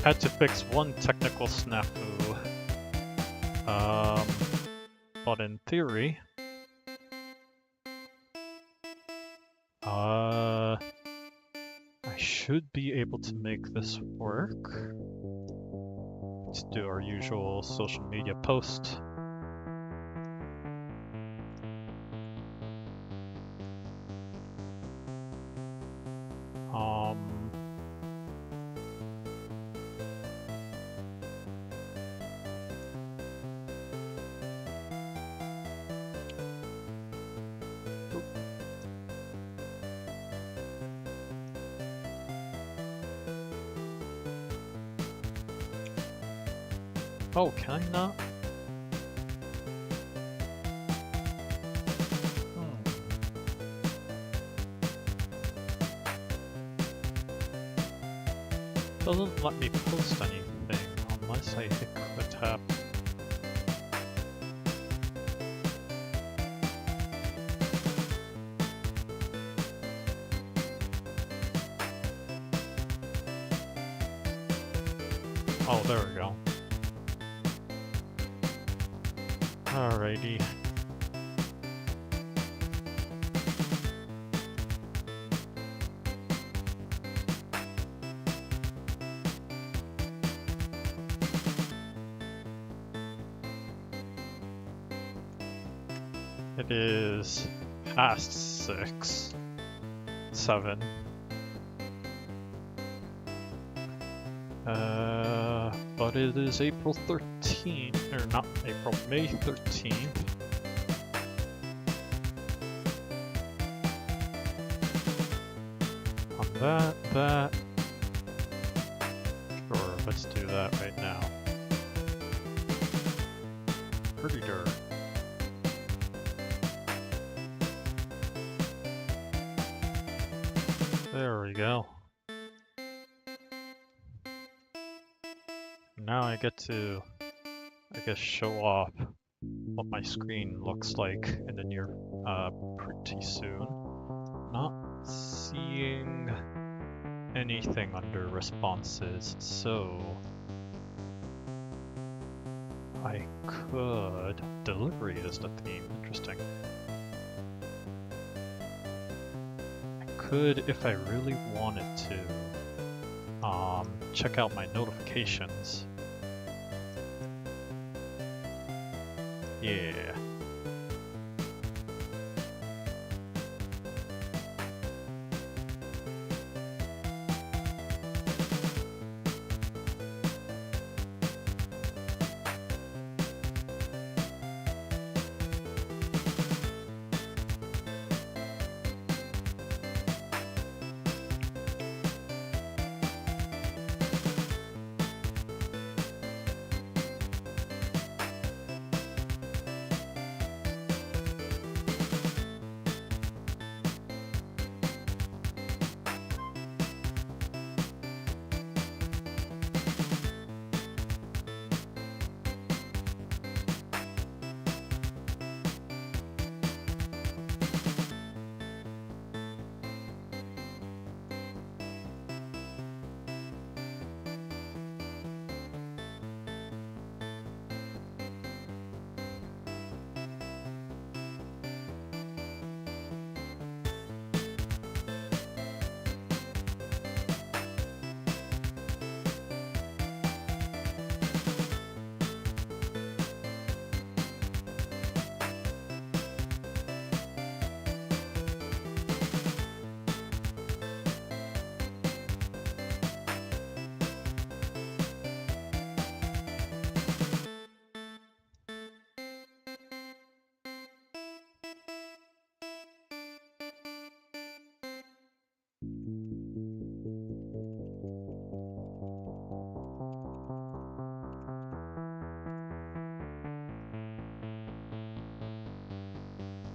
had to fix one technical snafu. But in theory, I should be able to make this work. Let's do our usual social media post. Oh, can I not? Doesn't let me post anything unless I hit the tab. Oh, there we go. Alrighty. It is past 7. But it is April 13th, or not April, May 13th. On that. Sure, let's do that right now. Pretty dirt. There we go. Now I get to, I guess, show off what my screen looks like in the near, pretty soon. Not seeing anything under responses, so I could, delivery is the theme, interesting. I could, if I really wanted to, check out my notifications. Yeah.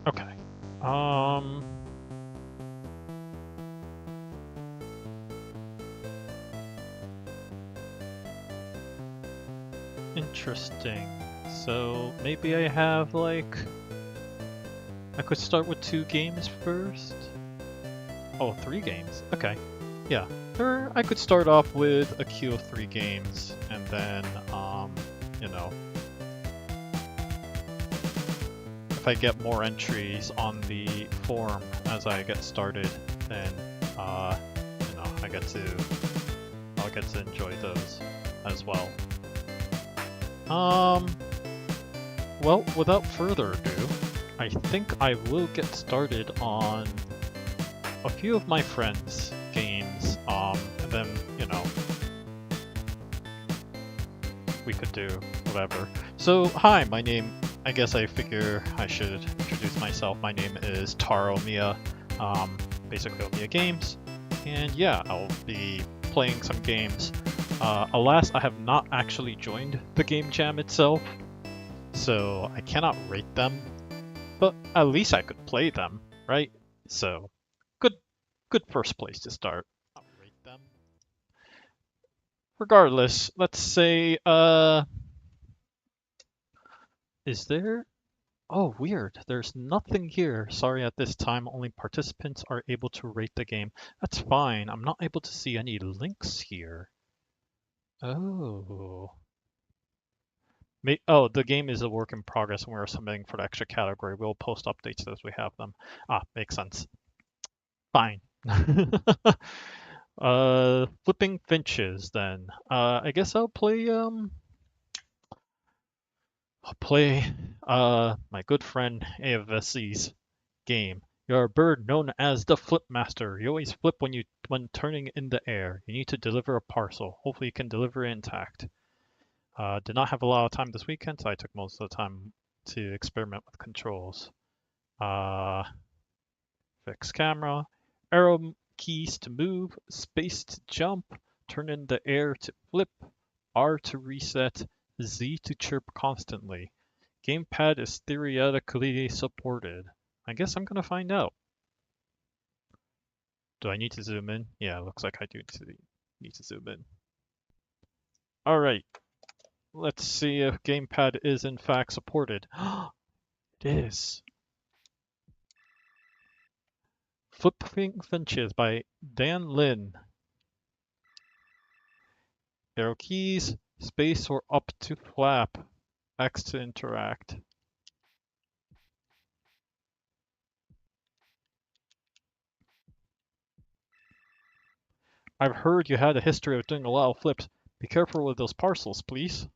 Okay. Interesting. So maybe I have like, I could start with 2 games first? Oh, 3 games. Okay. Yeah. Or I could start off with a queue of 3 games, and then, you know, if I get more entries on the forum as I get started, then, you know, I'll get to enjoy those as well. Well, without further ado, I think I will get started on a few of my friends' games, and then, you know, we could do whatever. So, hi, I guess I figure I should introduce myself. My name is Taro Mia, basically Mia Games, and yeah, I'll be playing some games. Alas, I have not actually joined the game jam itself, so I cannot rate them, but at least I could play them, right? So, good, good first place to start. Not rate them. Regardless, let's say, is there? Oh, weird. There's nothing here. Sorry, at this time, only participants are able to rate the game. That's fine. I'm not able to see any links here. Oh. Oh, the game is a work in progress and we're submitting for the extra category. We'll post updates as we have them. Ah, makes sense. Fine. Flipping Finches then. I guess I'll play my good friend AFSC's game. You're a bird known as the Flip Master. You always flip when turning in the air. You need to deliver a parcel. Hopefully you can deliver it intact. Did not have a lot of time this weekend, so I took most of the time to experiment with controls. Fix camera, arrow keys to move, space to jump, turn in the air to flip, R to reset, Z to chirp constantly. Gamepad is theoretically supported. I guess I'm gonna find out. Do I need to zoom in? Yeah, it looks like I do need to zoom in. Alright, let's see if Gamepad is in fact supported. It is. Flipping Finches by Dan Lin. Arrow keys, space or up to flap, X to interact. I've heard you had a history of doing a lot of flips. Be careful with those parcels, please.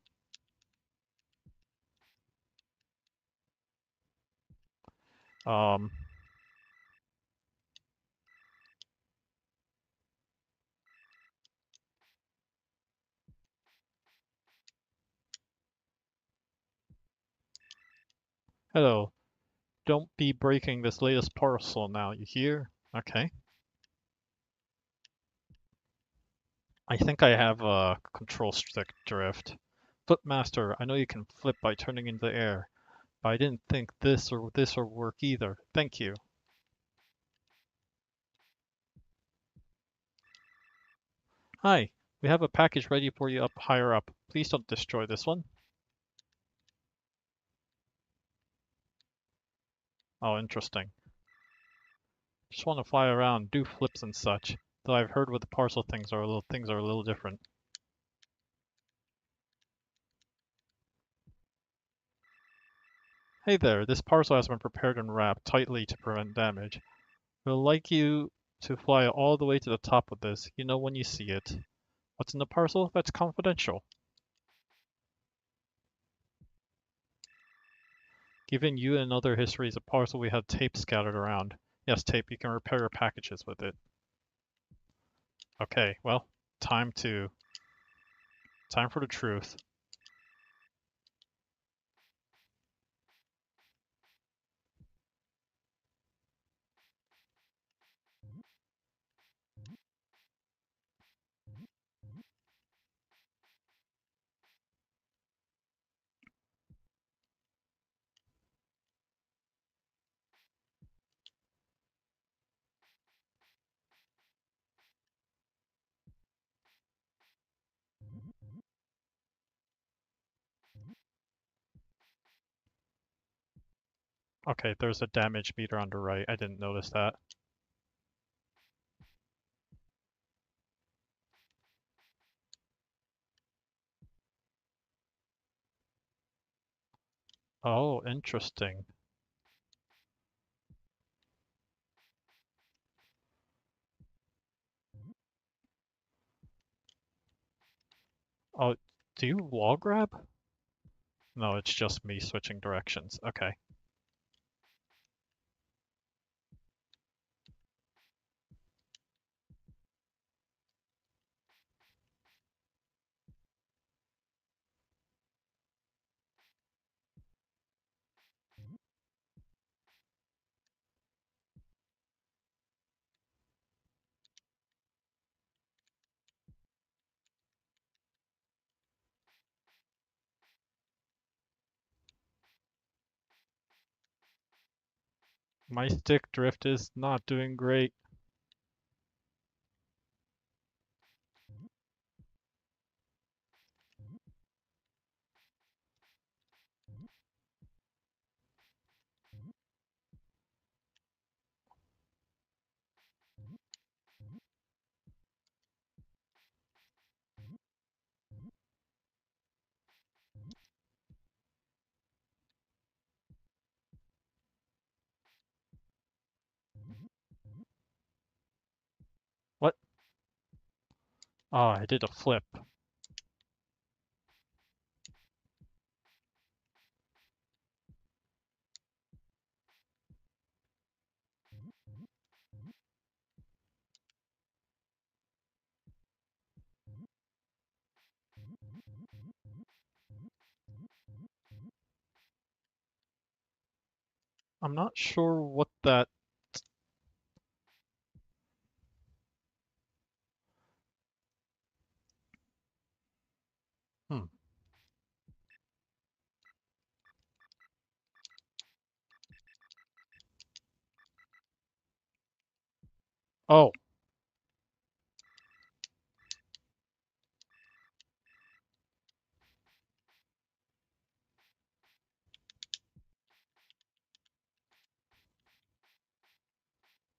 Um, Hello. Don't be breaking this latest parcel now, you hear? Okay. I think I have a control stick drift. Flipmaster, I know you can flip by turning in the air, but I didn't think this or work either. Thank you. Hi, we have a package ready for you up higher up. Please don't destroy this one. Oh, interesting. Just want to fly around, do flips and such. Though I've heard with the parcel things are a little different. Hey there, this parcel has been prepared and wrapped tightly to prevent damage. We'd like you to fly all the way to the top of this. You know when you see it. What's in the parcel? That's confidential. Given you and other histories of parcel, we have tape scattered around. Yes, tape, you can repair your packages with it. Okay, well, time for the truth. Okay, there's a damage meter on the right. I didn't notice that. Oh, interesting. Oh, do you wall grab? No, it's just me switching directions. Okay. My stick drift is not doing great. What? Oh, I did a flip. I'm not sure what that... Hmm. Oh,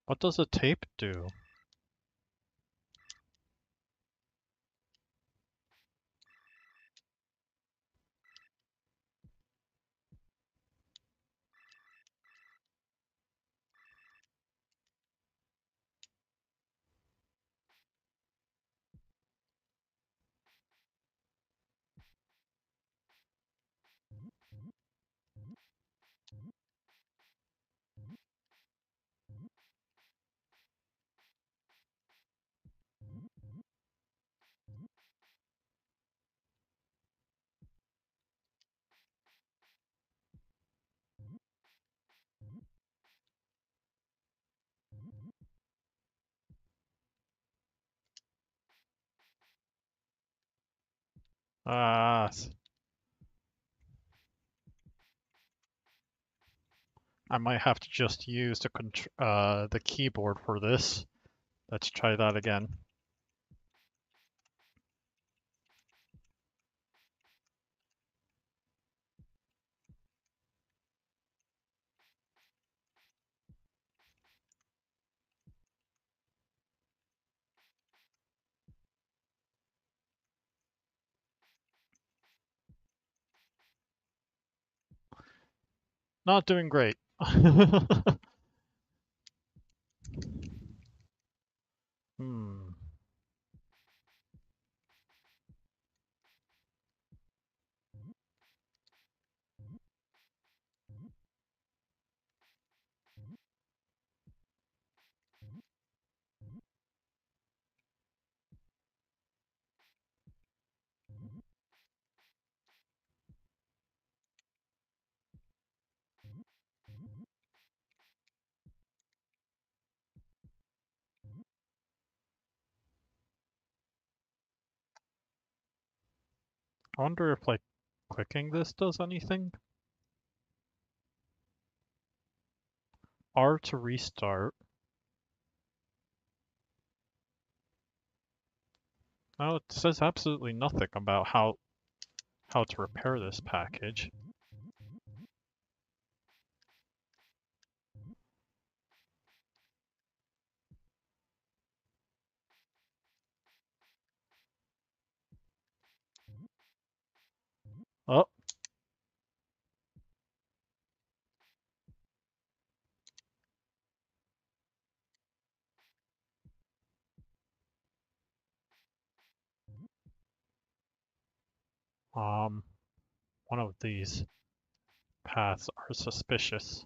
what does a tape do? Ah, I might have to just use the keyboard for this. Let's try that again. Not doing great. Hmm. I wonder if, like, clicking this does anything? R to restart. No, it says absolutely nothing about how to repair this package. Oh, One of these paths are suspicious.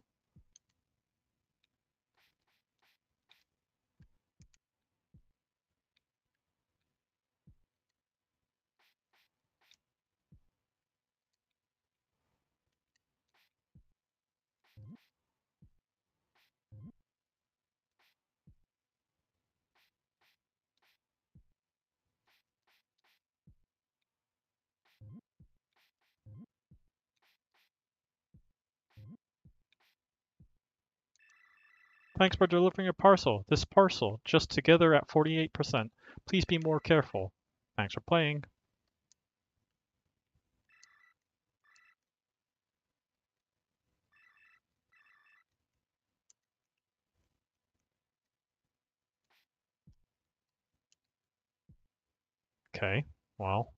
Thanks for delivering your parcel. This parcel, just together at 48%. Please be more careful. Thanks for playing. Okay, well,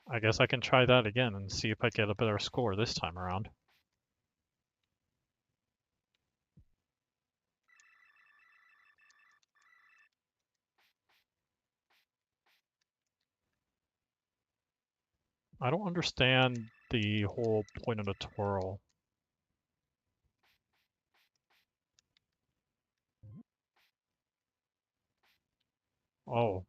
I guess I can try that again and see if I get a better score this time around. I don't understand the whole point of the twirl. Oh,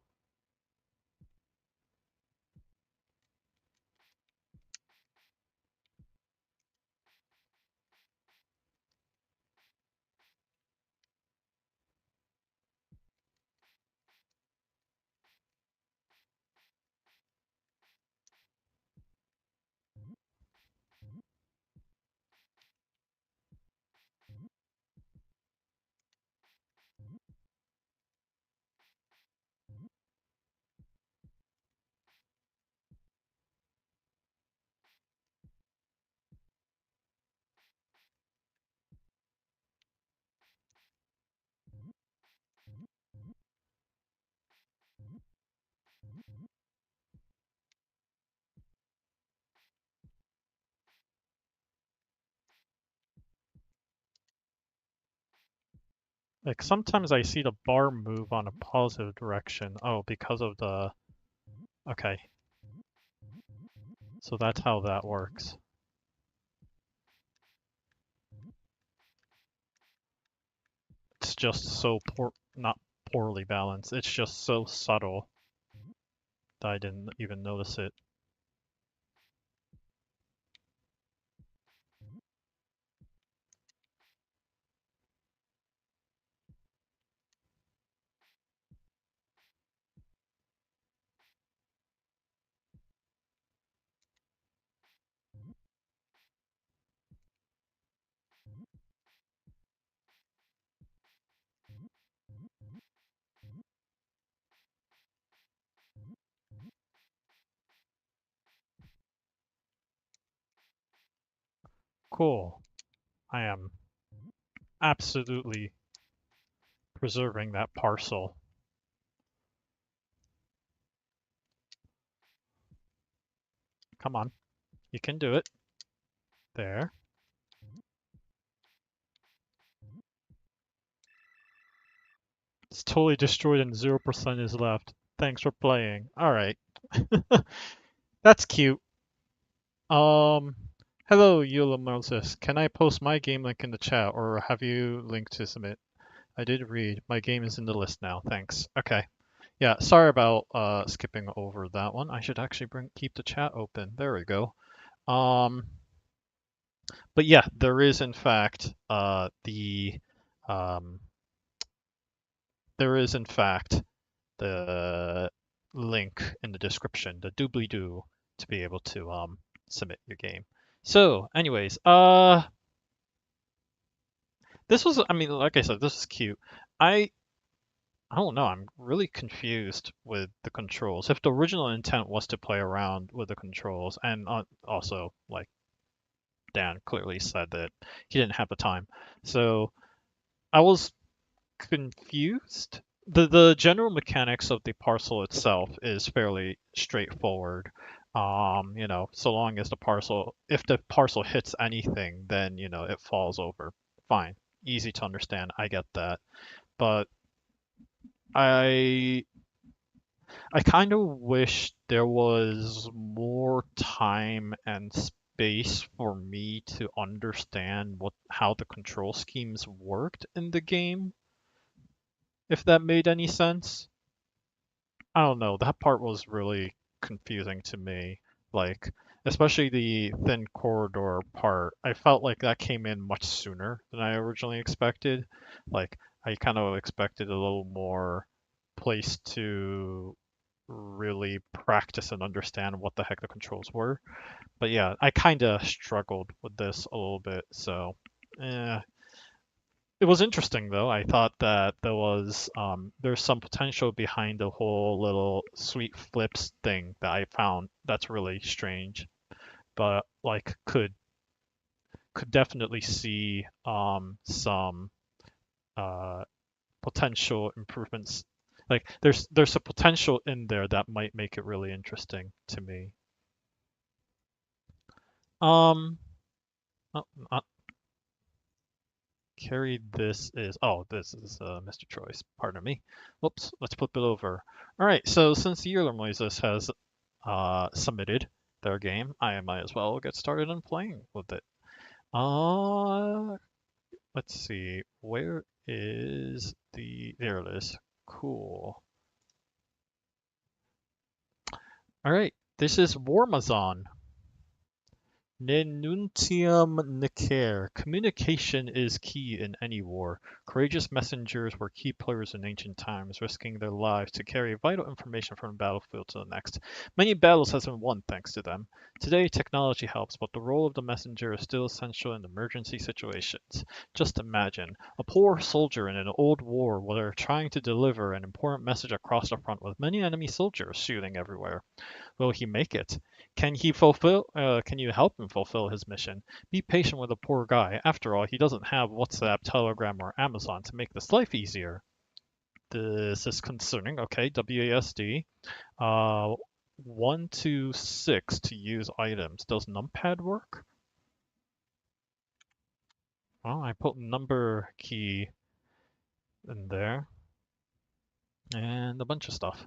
like sometimes I see the bar move on a positive direction. Oh, because of the... Okay, so that's how that works. It's just so not poorly balanced. It's just so subtle that I didn't even notice it. Cool. I am absolutely preserving that parcel. Come on, you can do it. There. It's totally destroyed and 0% is left. Thanks for playing. Alright. That's cute. Um, hello, Moses. Can I post my game link in the chat or have you linked to submit? I did read. My game is in the list now. Thanks. Okay. Yeah, sorry about skipping over that one. I should actually keep the chat open. There we go. But yeah, there is in fact um, there is in fact the link in the description, the doobly-doo, to be able to submit your game. So, anyways, this was, I mean, like I said, this is cute. I don't know, I'm really confused with the controls. If the original intent was to play around with the controls, and also, like Dan clearly said that he didn't have the time. So I was confused. The general mechanics of the parcel itself is fairly straightforward. So long as if the parcel hits anything, then, it falls over. Fine. Easy to understand. I get that. But I I kind of wish there was more time and space for me to understand how the control schemes worked in the game, if that made any sense. I don't know, that part was really confusing to me. Like, especially the thin corridor part. I felt like that came in much sooner than I originally expected. Like, I kind of expected a little more place to really practice and understand what the heck the controls were. But yeah, I kind of struggled with this a little bit, so it was interesting though. I thought that there's some potential behind the whole little sweet flips thing that I found that's really strange, but like could definitely see some uh potential improvements. Like there's a potential in there that might make it really interesting to me. Um, oh, carry this is Mr. Choice. Pardon me. Whoops, let's flip it over. All right, so since the Yearler Moises has submitted their game, I might as well get started on playing with it. Uh, let's see, where is there it is. Cool. All right, this is Warmazon. Nenuntium Nicaire. Communication is key in any war. Courageous messengers were key players in ancient times, risking their lives to carry vital information from the battlefield to the next. Many battles have been won thanks to them. Today, technology helps, but the role of the messenger is still essential in emergency situations. Just imagine a poor soldier in an old war where they're trying to deliver an important message across the front with many enemy soldiers shooting everywhere. Will he make it? Can you help him fulfill his mission? Be patient with a poor guy. After all, he doesn't have WhatsApp, Telegram, or Amazon to make this life easier. This is concerning. Okay, WASD. Uh, 1 to 6 to use items. Does numpad work? Well, I put number key in there and a bunch of stuff.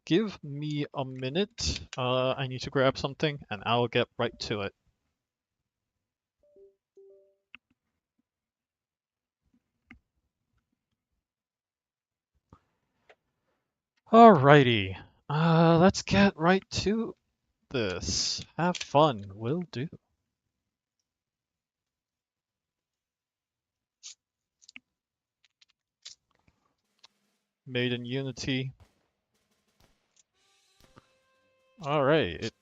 Give me a minute. I need to grab something and I'll get right to it. Alrighty, let's get right to this. Have fun, will do. Made in Unity. Alright, it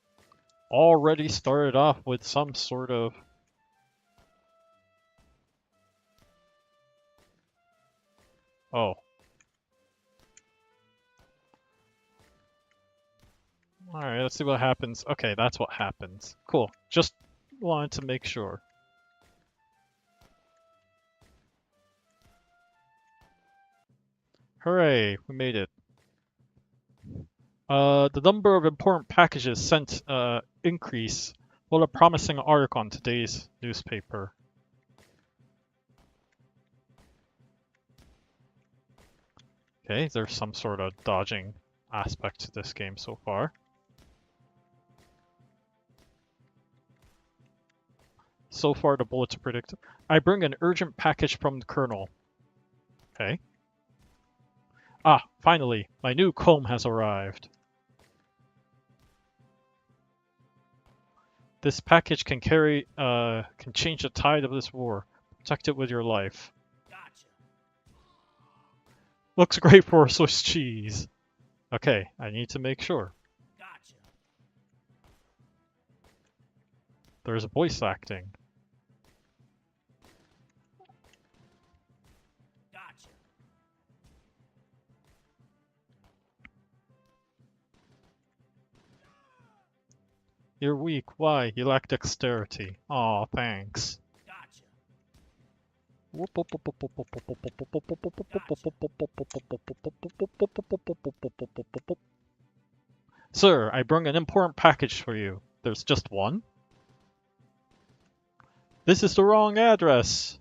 already started off with some sort of... Oh. Alright, let's see what happens. Okay, that's what happens. Cool. Just wanted to make sure. Hooray, we made it. The number of important packages sent increase. What a promising article on today's newspaper. Okay, there's some sort of dodging aspect to this game so far. So far, the bullets are predicted. I bring an urgent package from the Colonel. Okay. Ah, finally, my new comb has arrived. This package can change the tide of this war. Protect it with your life. Gotcha. Looks great for a Swiss cheese. Okay, I need to make sure. Gotcha. There's voice acting. Gotcha. You're weak. Why? You lack dexterity. Aw, thanks. Gotcha. Sir, I bring an important package for you. There's just one? This is the wrong address.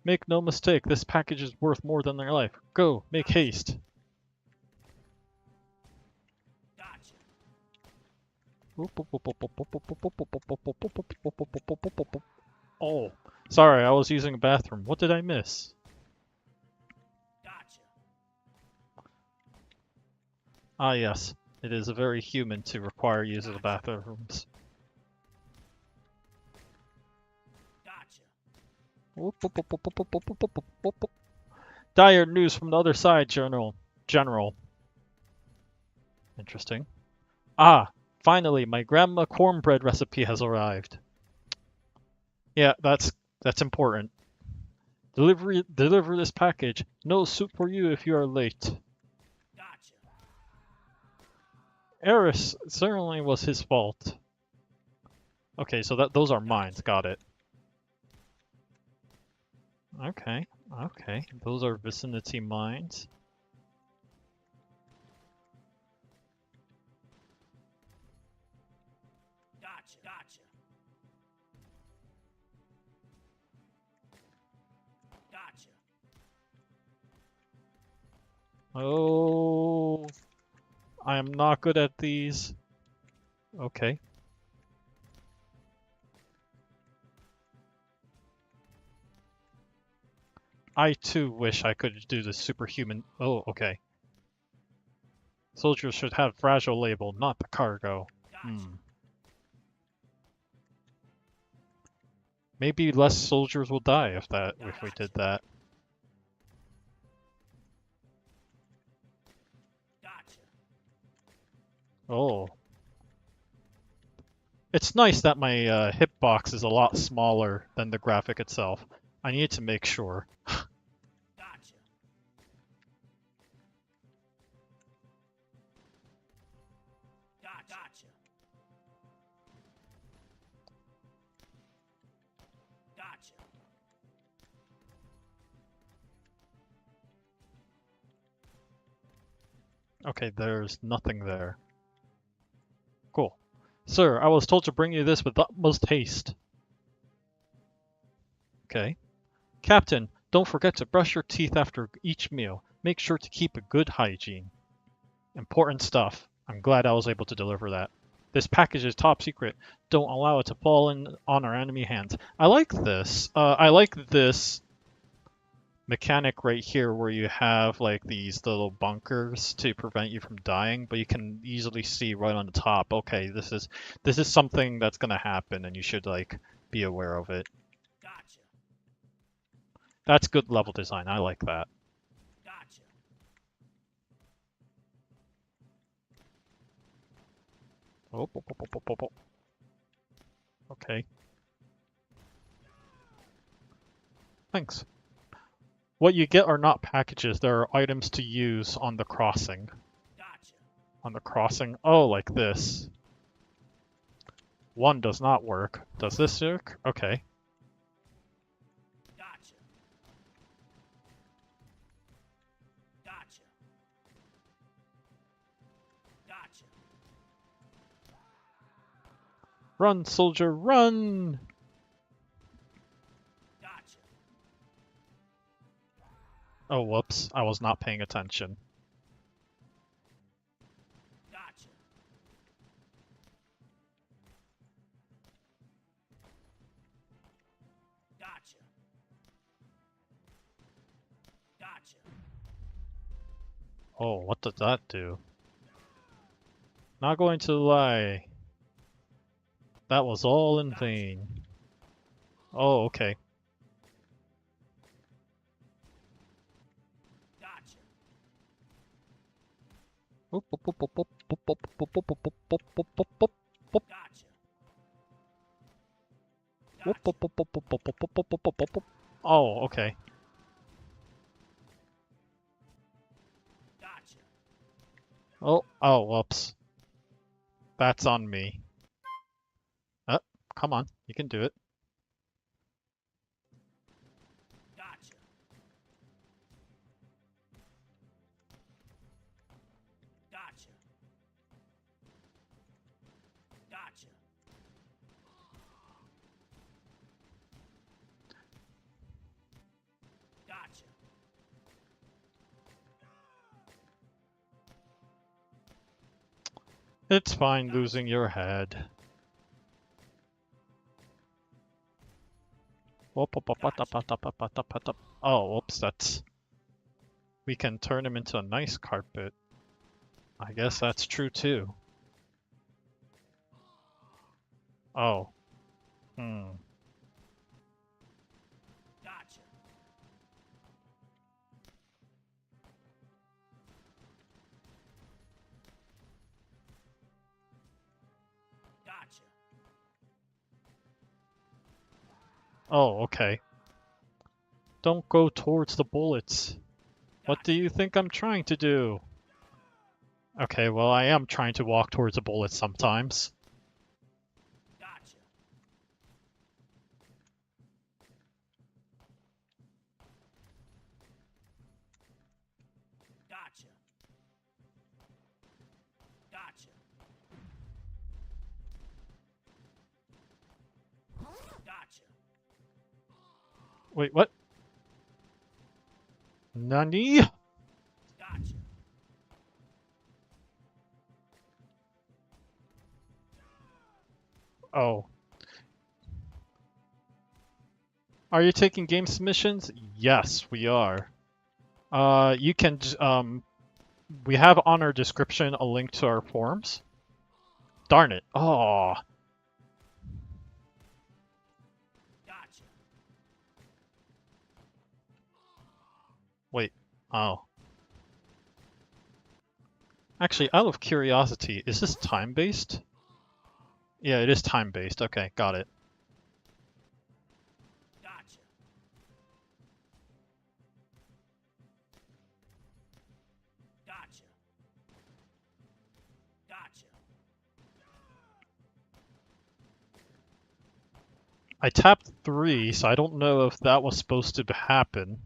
Make no mistake, this package is worth more than their life. Go, make haste. Gotcha. Oh, sorry, I was using a bathroom. What did I miss? Gotcha. Ah, yes. It is very human to require use of the bathrooms. Gotcha. Dire news from the other side, General. Interesting. Ah, finally, my grandma cornbread recipe has arrived. Yeah, that's important. Deliver this package. No soup for you if you are late. Gotcha. Eris certainly was his fault. Okay, so those are mines. Got it. Okay, okay. Those are vicinity mines. Gotcha. Gotcha. Gotcha. Oh, I am not good at these. Okay. I too wish I could do the superhuman. Oh, okay. Soldiers should have fragile label, not the cargo. Gotcha. Maybe less soldiers will die if we did that. Gotcha. Oh. It's nice that my hitbox is a lot smaller than the graphic itself. I need to make sure. Gotcha. Gotcha. Gotcha. Okay, there's nothing there. Cool. Sir, I was told to bring you this with utmost haste. Okay. Captain, don't forget to brush your teeth after each meal. Make sure to keep a good hygiene. Important stuff. I'm glad I was able to deliver that. This package is top secret. Don't allow it to fall on our enemy hands. I like this. I like this mechanic right here where you have like these little bunkers to prevent you from dying, but you can easily see right on the top, okay, this is something that's gonna happen and you should like be aware of it. Gotcha. That's good level design. I like that. Gotcha. Oh, oh, oh, oh, oh, oh. Okay. Thanks. What you get are not packages, there are items to use on the crossing. Gotcha. On the crossing? Oh, like this. One does not work. Does this work? Okay. Gotcha. Gotcha. Gotcha. Run, soldier, run! Gotcha. Oh, whoops. I was not paying attention. Gotcha. Gotcha. Gotcha. Oh, what did that do? Not going to lie. That was all in vain. Oh, okay. Gotcha. Gotcha. Oh, okay. Gotcha. Oh, whoops. That's on me. Come on, you can do it. Gotcha. Gotcha. Gotcha. It's fine losing your head. Oh, whoops, that's... We can turn him into a nice carpet. I guess that's true too. Oh. Hmm. Gotcha. Gotcha. Oh, okay. Don't go towards the bullets. What do you think I'm trying to do? Okay, well, I am trying to walk towards the bullets sometimes. Gotcha. Gotcha. Gotcha. Gotcha. Wait, what? Nani? Gotcha. Oh. Are you taking game submissions? Yes, we are. You can, we have on our description a link to our forums. Darn it. Oh. Gotcha. Wait. Oh. Actually, out of curiosity, is this time-based? Yeah, it is time-based. Okay, got it. Gotcha. Gotcha. Gotcha. I tapped 3, so I don't know if that was supposed to happen.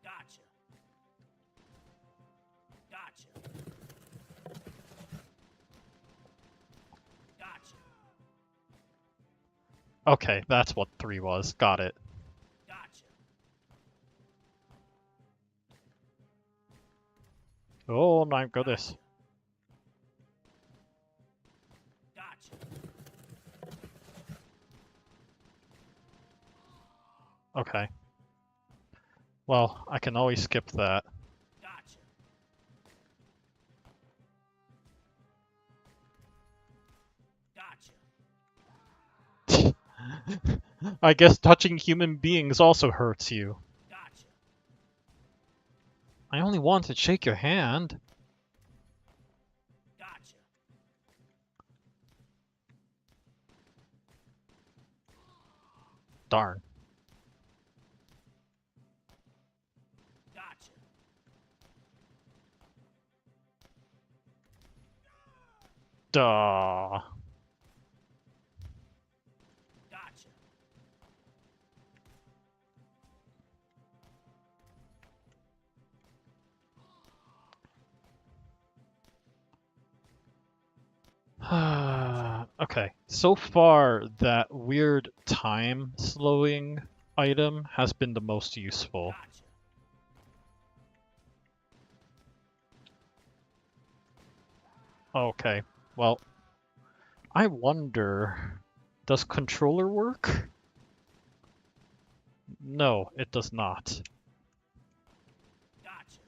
Gotcha. Gotcha. Gotcha. Okay, that's what 3 was. Got it. Gotcha. Oh my goodness. Gotcha. Okay. Well, I can always skip that. Gotcha. Gotcha. I guess touching human beings also hurts you. Gotcha. I only want to shake your hand. Gotcha. Darn. Gotcha. Duh. Gotcha. Okay, so far that weird time slowing item has been the most useful. Gotcha. Okay, well, I wonder, does controller work? No, it does not. Gotcha.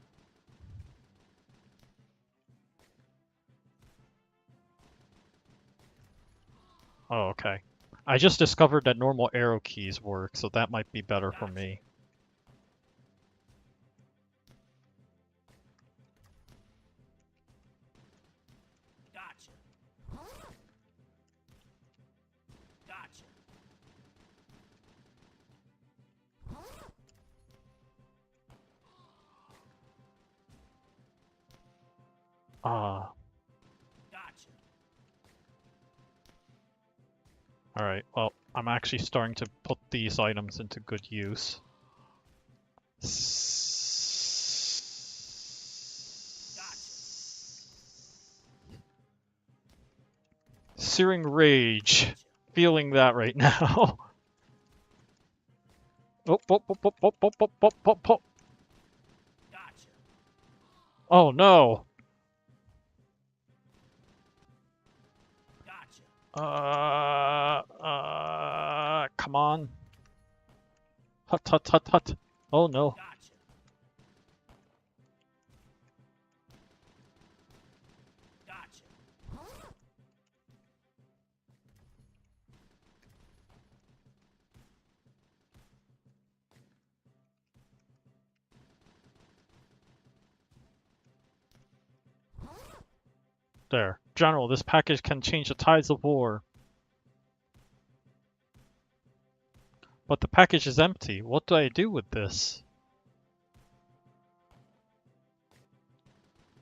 Oh, okay. I just discovered that normal arrow keys work, so that might be better for Gotcha. me. Gotcha. Gotcha. Ah, Gotcha. alright, well, I'm actually starting to put these items into good use. Searing Rage. Gotcha. Feeling that right now. Oh, oh, oh, oh, oh, oh, oh, oh, oh, oh. Gotcha. Oh no! Gotcha. Come on. Hut, hut, hut, hut. Oh no. Gotcha. Gotcha. There. General, this package can change the tides of war. But the package is empty. What do I do with this?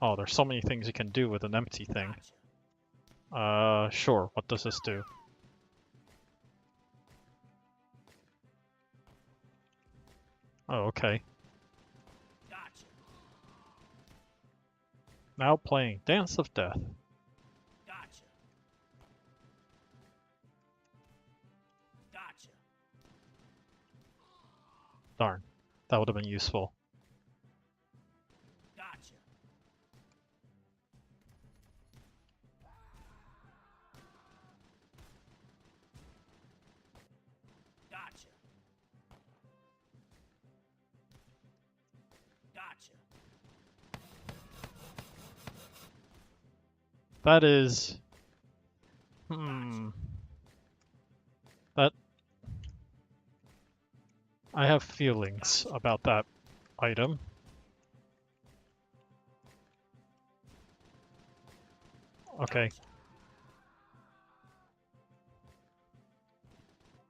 Oh, there's so many things you can do with an empty thing. Gotcha. Sure. What does this do? Oh, okay. Gotcha. Now playing Dance of Death. Gotcha. Gotcha. Darn. That would have been useful. Gotcha. Gotcha. Gotcha. That is... Hmm... That... I have feelings about that item. Okay.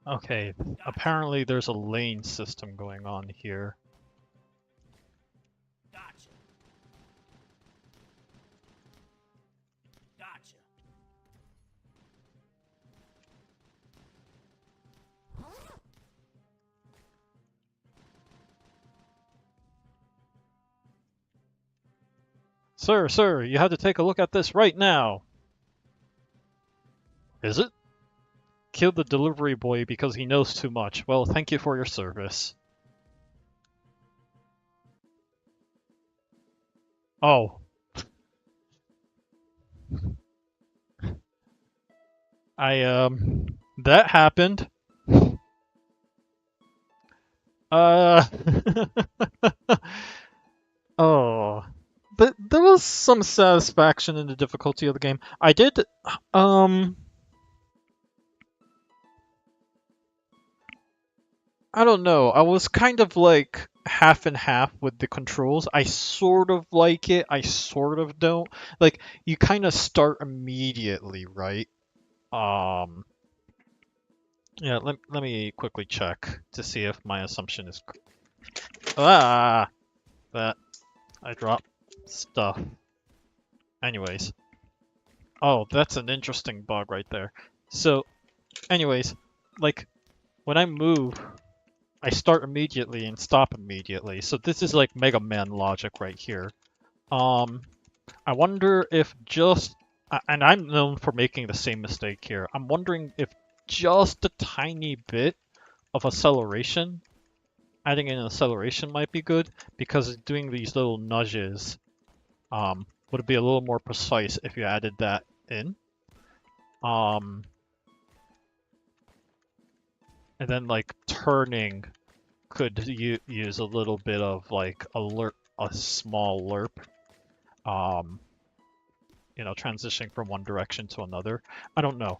Okay, apparently there's a lane system going on here. Gotcha. Gotcha. Sir, you have to take a look at this right now. Is it? Kill the delivery boy because he knows too much. Well, thank you for your service. Oh. That happened. Uh... Oh. There was some satisfaction in the difficulty of the game. I did, I don't know. I was kind of like half and half with the controls. I sort of like it, I sort of don't. Like, you kind of start immediately, right? Um, yeah, let me quickly check to see if my assumption is... Ah! That... I dropped stuff. Anyways. Oh, that's an interesting bug right there. So, anyways, like, when I move, I start immediately and stop immediately. So this is like Mega Man logic right here. I wonder if just... And I'm known for making the same mistake here. I'm wondering if just a tiny bit of acceleration, adding in acceleration might be good, because doing these little nudges would be a little more precise if you added that in. And then like turning could use a little bit of like a small lerp. You know, transitioning from one direction to another. I don't know.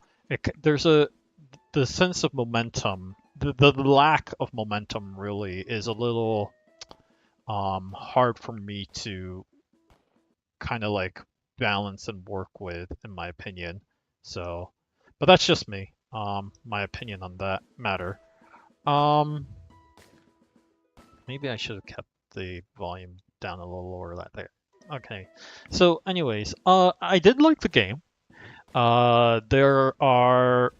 There's the sense of momentum. The lack of momentum really is a little hard for me to kind of like balance and work with, in my opinion. So, but that's just me. My opinion on that matter. Maybe I should have kept the volume down a little lower that there. Okay. So anyways, I did like the game. There are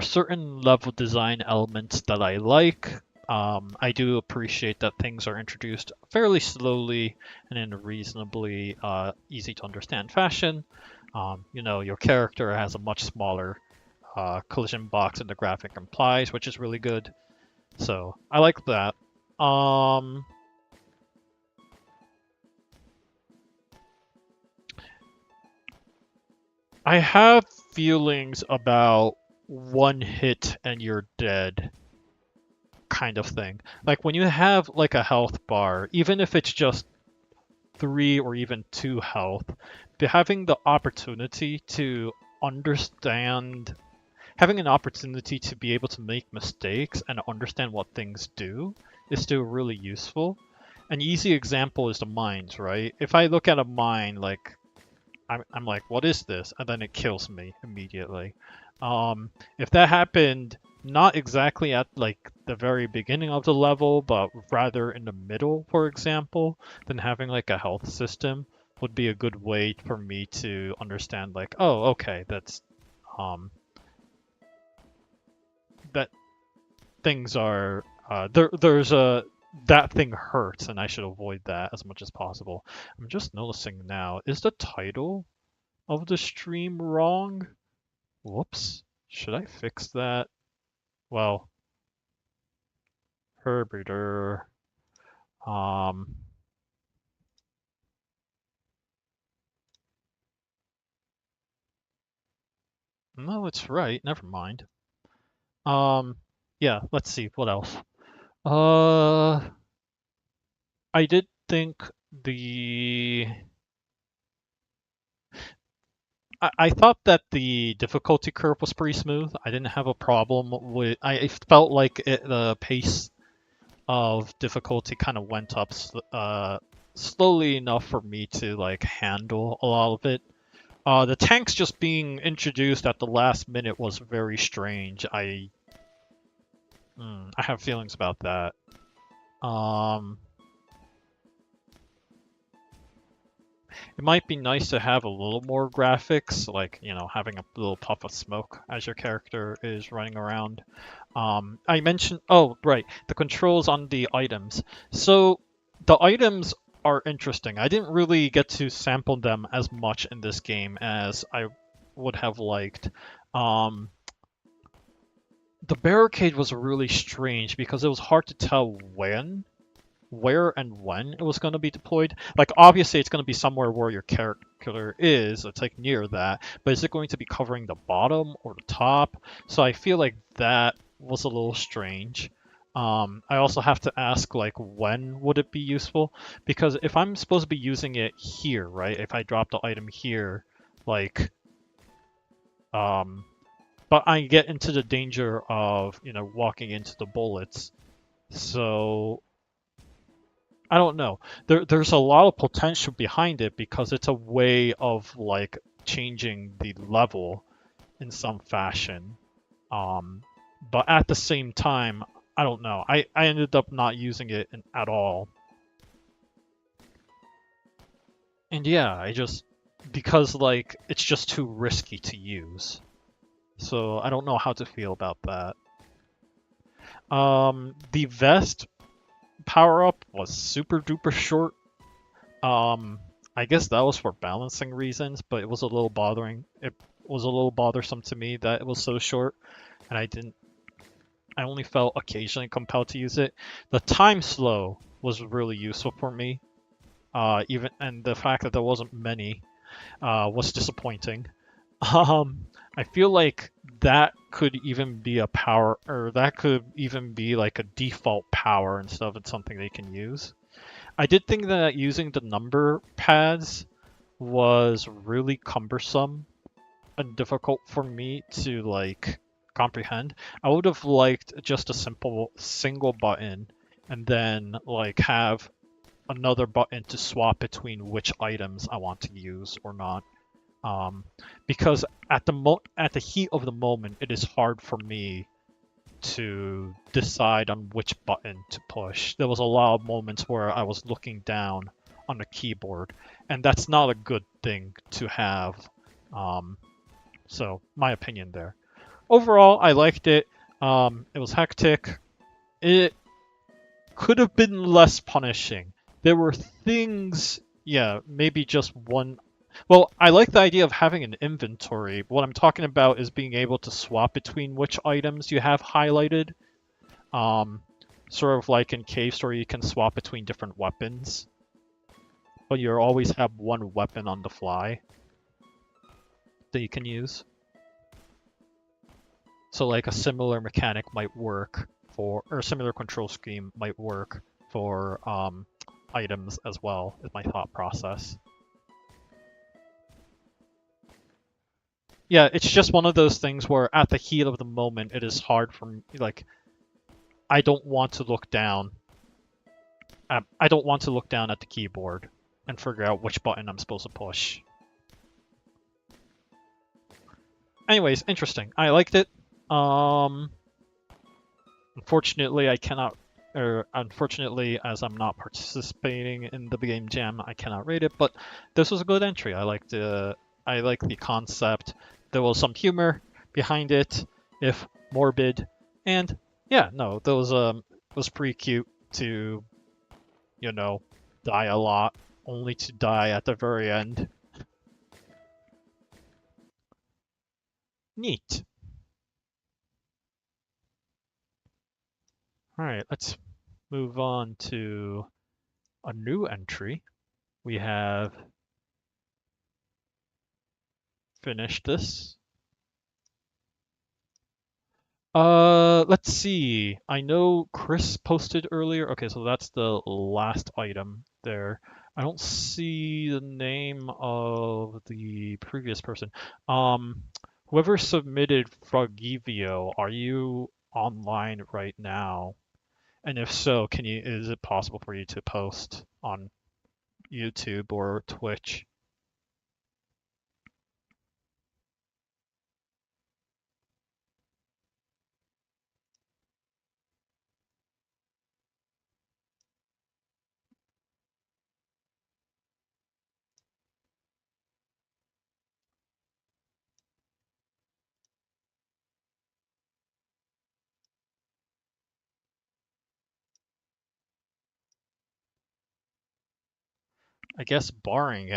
certain level design elements that I like. I do appreciate that things are introduced fairly slowly and in a reasonably easy to understand fashion. You know, your character has a much smaller collision box than the graphic implies, which is really good. So I like that. I have feelings about one hit and you're dead kind of thing. Like when you have like a health bar, even if it's just 3 or even 2 health, having the opportunity to understand, having an opportunity to be able to make mistakes and understand what things do is still really useful. An easy example is the mines, right? If I look at a mine, like I'm like, what is this? And then it kills me immediately. If that happened not exactly at like the very beginning of the level, but rather in the middle, for example, then having like a health system would be a good way for me to understand like, oh, okay, that's um that things are there's a that thing hurts and I should avoid that as much as possible. I'm just noticing now, is the title of the stream wrong? Whoops. Should I fix that? Well, Herberter. Um, no, it's right. Never mind. Um, yeah, let's see. What else? Uh, I did think the... I thought that the difficulty curve was pretty smooth. I didn't have a problem with... I felt like the pace of difficulty kind of went up slowly enough for me to like handle a lot of it. The tanks just being introduced at the last minute was very strange. I have feelings about that. Um, it might be nice to have a little more graphics, like, you know, having a little puff of smoke as your character is running around. I mentioned, oh, right, the controls on the items. So the items are interesting. I didn't really get to sample them as much in this game as I would have liked. Um, the barricade was really strange because it was hard to tell where and when it was going to be deployed. Like, obviously, it's going to be somewhere where your character is. It's like near that. But is it going to be covering the bottom or the top? So I feel like that was a little strange. I also have to ask, like, when would it be useful? Because if I'm supposed to be using it here, right? If I drop the item here, like, um, but I get into the danger of, you know, walking into the bullets. So I don't know. There's a lot of potential behind it because it's a way of like changing the level in some fashion. Um, but at the same time, I don't know. I ended up not using it at all. And yeah, I just because like it's just too risky to use. So I don't know how to feel about that. The vest power up was super duper short. Um, I guess that was for balancing reasons, but it was a little bothering. It was a little bothersome to me that it was so short, and I only felt occasionally compelled to use it. The time slow was really useful for me. And the fact that there wasn't many was disappointing. I feel like that could even be a power, or that could even be like a default power instead of it's something they can use. I did think that using the number pads was really cumbersome and difficult for me to like comprehend. I would have liked just a simple single button and then like have another button to swap between which items I want to use or not. Um, because at the heat of the moment, it is hard for me to decide on which button to push. There was a lot of moments where I was looking down on the keyboard, and that's not a good thing to have. Um, so my opinion there. Overall, I liked it. It was hectic. It could have been less punishing. There were things, yeah, maybe just one. Well, I like the idea of having an inventory. What I'm talking about is being able to swap between which items you have highlighted. Um, sort of like in Cave Story, you can swap between different weapons, but you always have one weapon on the fly. that you can use. So like a similar mechanic might work for, or a similar control scheme might work for items as well, is my thought process. Yeah, it's just one of those things where at the heat of the moment, it is hard for me, like, I don't want to look down. I don't want to look down at the keyboard and figure out which button I'm supposed to push. Anyways, interesting. I liked it. Unfortunately, I cannot, or unfortunately, as I'm not participating in the game jam, I cannot rate it. But this was a good entry. I liked the concept. There was some humor behind it, if morbid, and yeah, no, that was pretty cute to, you know, die a lot, only to die at the very end. Neat. All right, let's move on to a new entry. We have finished this. Let's see. I know Chris posted earlier. Okay, so that's the last item there. I don't see the name of the previous person. Whoever submitted Frogivio, are you online right now? And if so, is it possible for you to post on YouTube or Twitch? I guess barring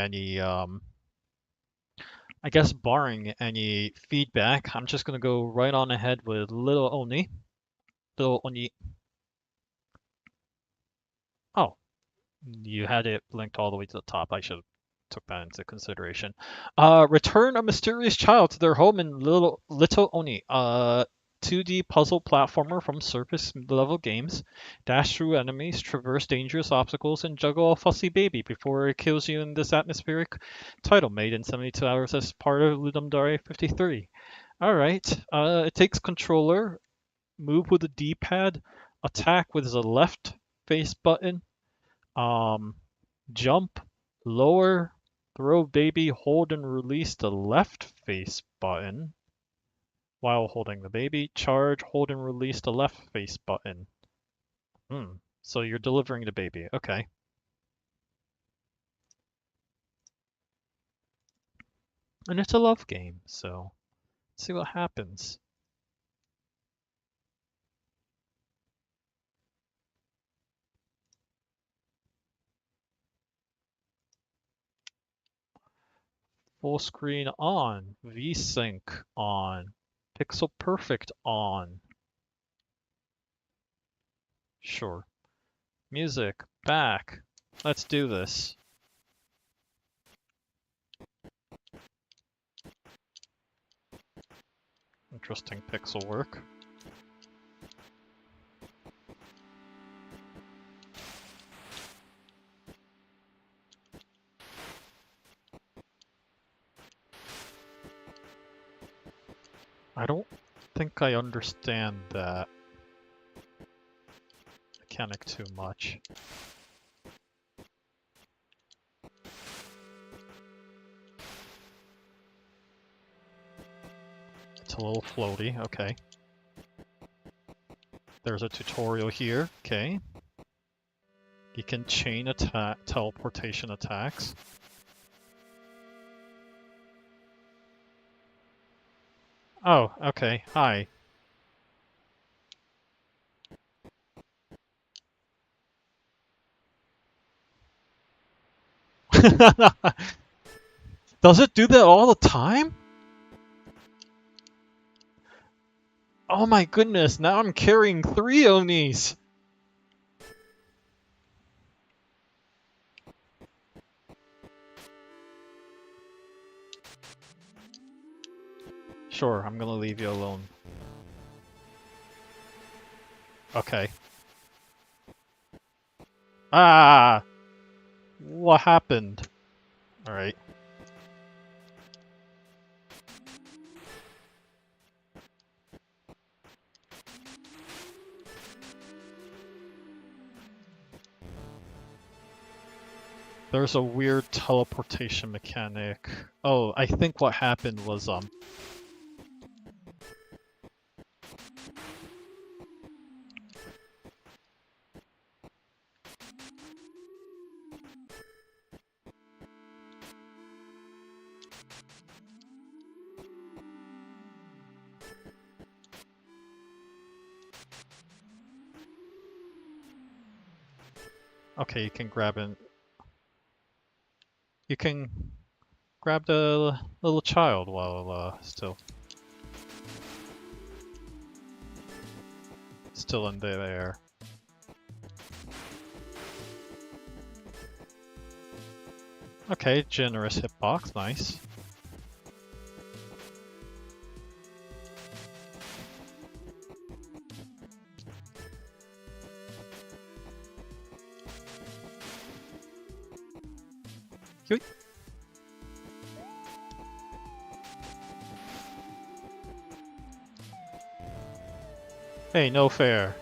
any feedback, I'm just gonna go right on ahead with Little Oni. Little Oni. Oh, you had it linked all the way to the top. I should have took that into consideration. Return a mysterious child to their home in Little Oni. 2D puzzle platformer from surface level games. Dash through enemies, traverse dangerous obstacles, and juggle a fussy baby before it kills you in this atmospheric title made in 72 hours as part of Ludum 53. Alright, it takes controller, move with the D-pad, attack with the left face button, um, jump, lower, throw baby, hold and release the left face button while holding the baby, charge, hold and release the left face button. So you're delivering the baby, okay. And it's a love game, so let's see what happens. Full screen on, VSync on, pixel perfect on. Sure. Music, back. Let's do this. Interesting pixel work. I don't think I understand that mechanic too much. It's a little floaty, okay. There's a tutorial here, okay. You can chain teleportation attacks. Oh, okay, hi. Does it do that all the time? Oh my goodness, now I'm carrying 3 Onis! Sure, I'm gonna leave you alone. Okay. Ah! What happened? Alright. There's a weird teleportation mechanic. Oh, I think what happened was, okay, you can grab it. You can grab the little child while, still in the air. Okay, generous hitbox, nice. Yoink. Hey, no fair.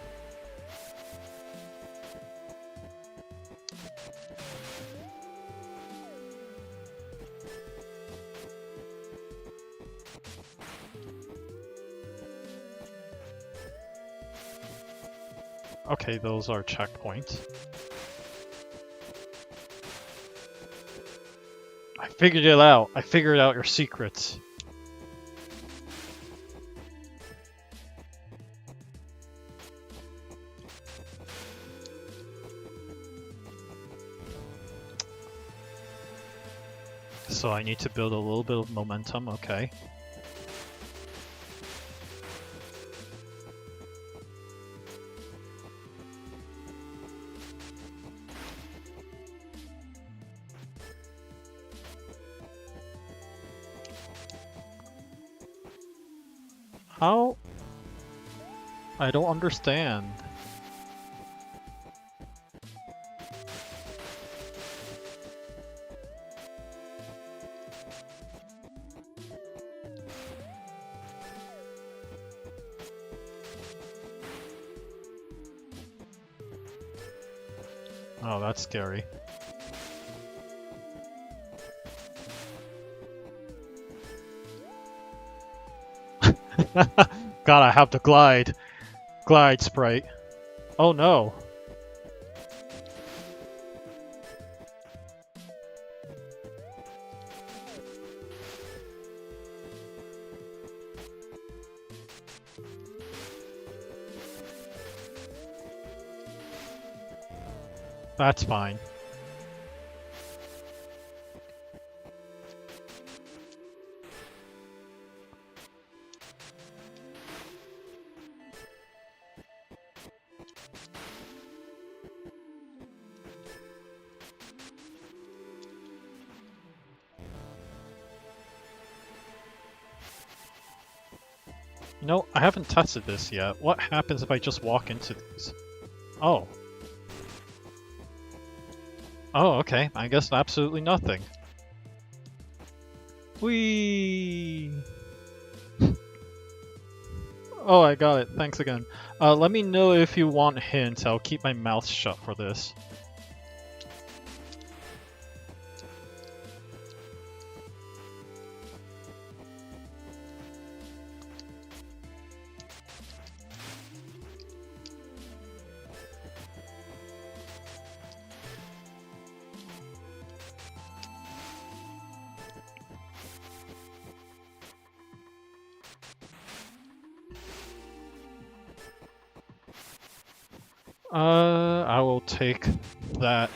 Okay, those are checkpoints. I figured it out. I figured out your secrets. So I need to build a little bit of momentum, okay. How? I don't understand. Oh, that's scary. God, I have to glide. Glide sprite. Oh no. That's fine. You know, I haven't tested this yet. What happens if I just walk into these? Oh. Oh, okay. I guess absolutely nothing. Whee! Oh, I got it. Thanks again. Let me know if you want hints. I'll keep my mouth shut for this. I will take that.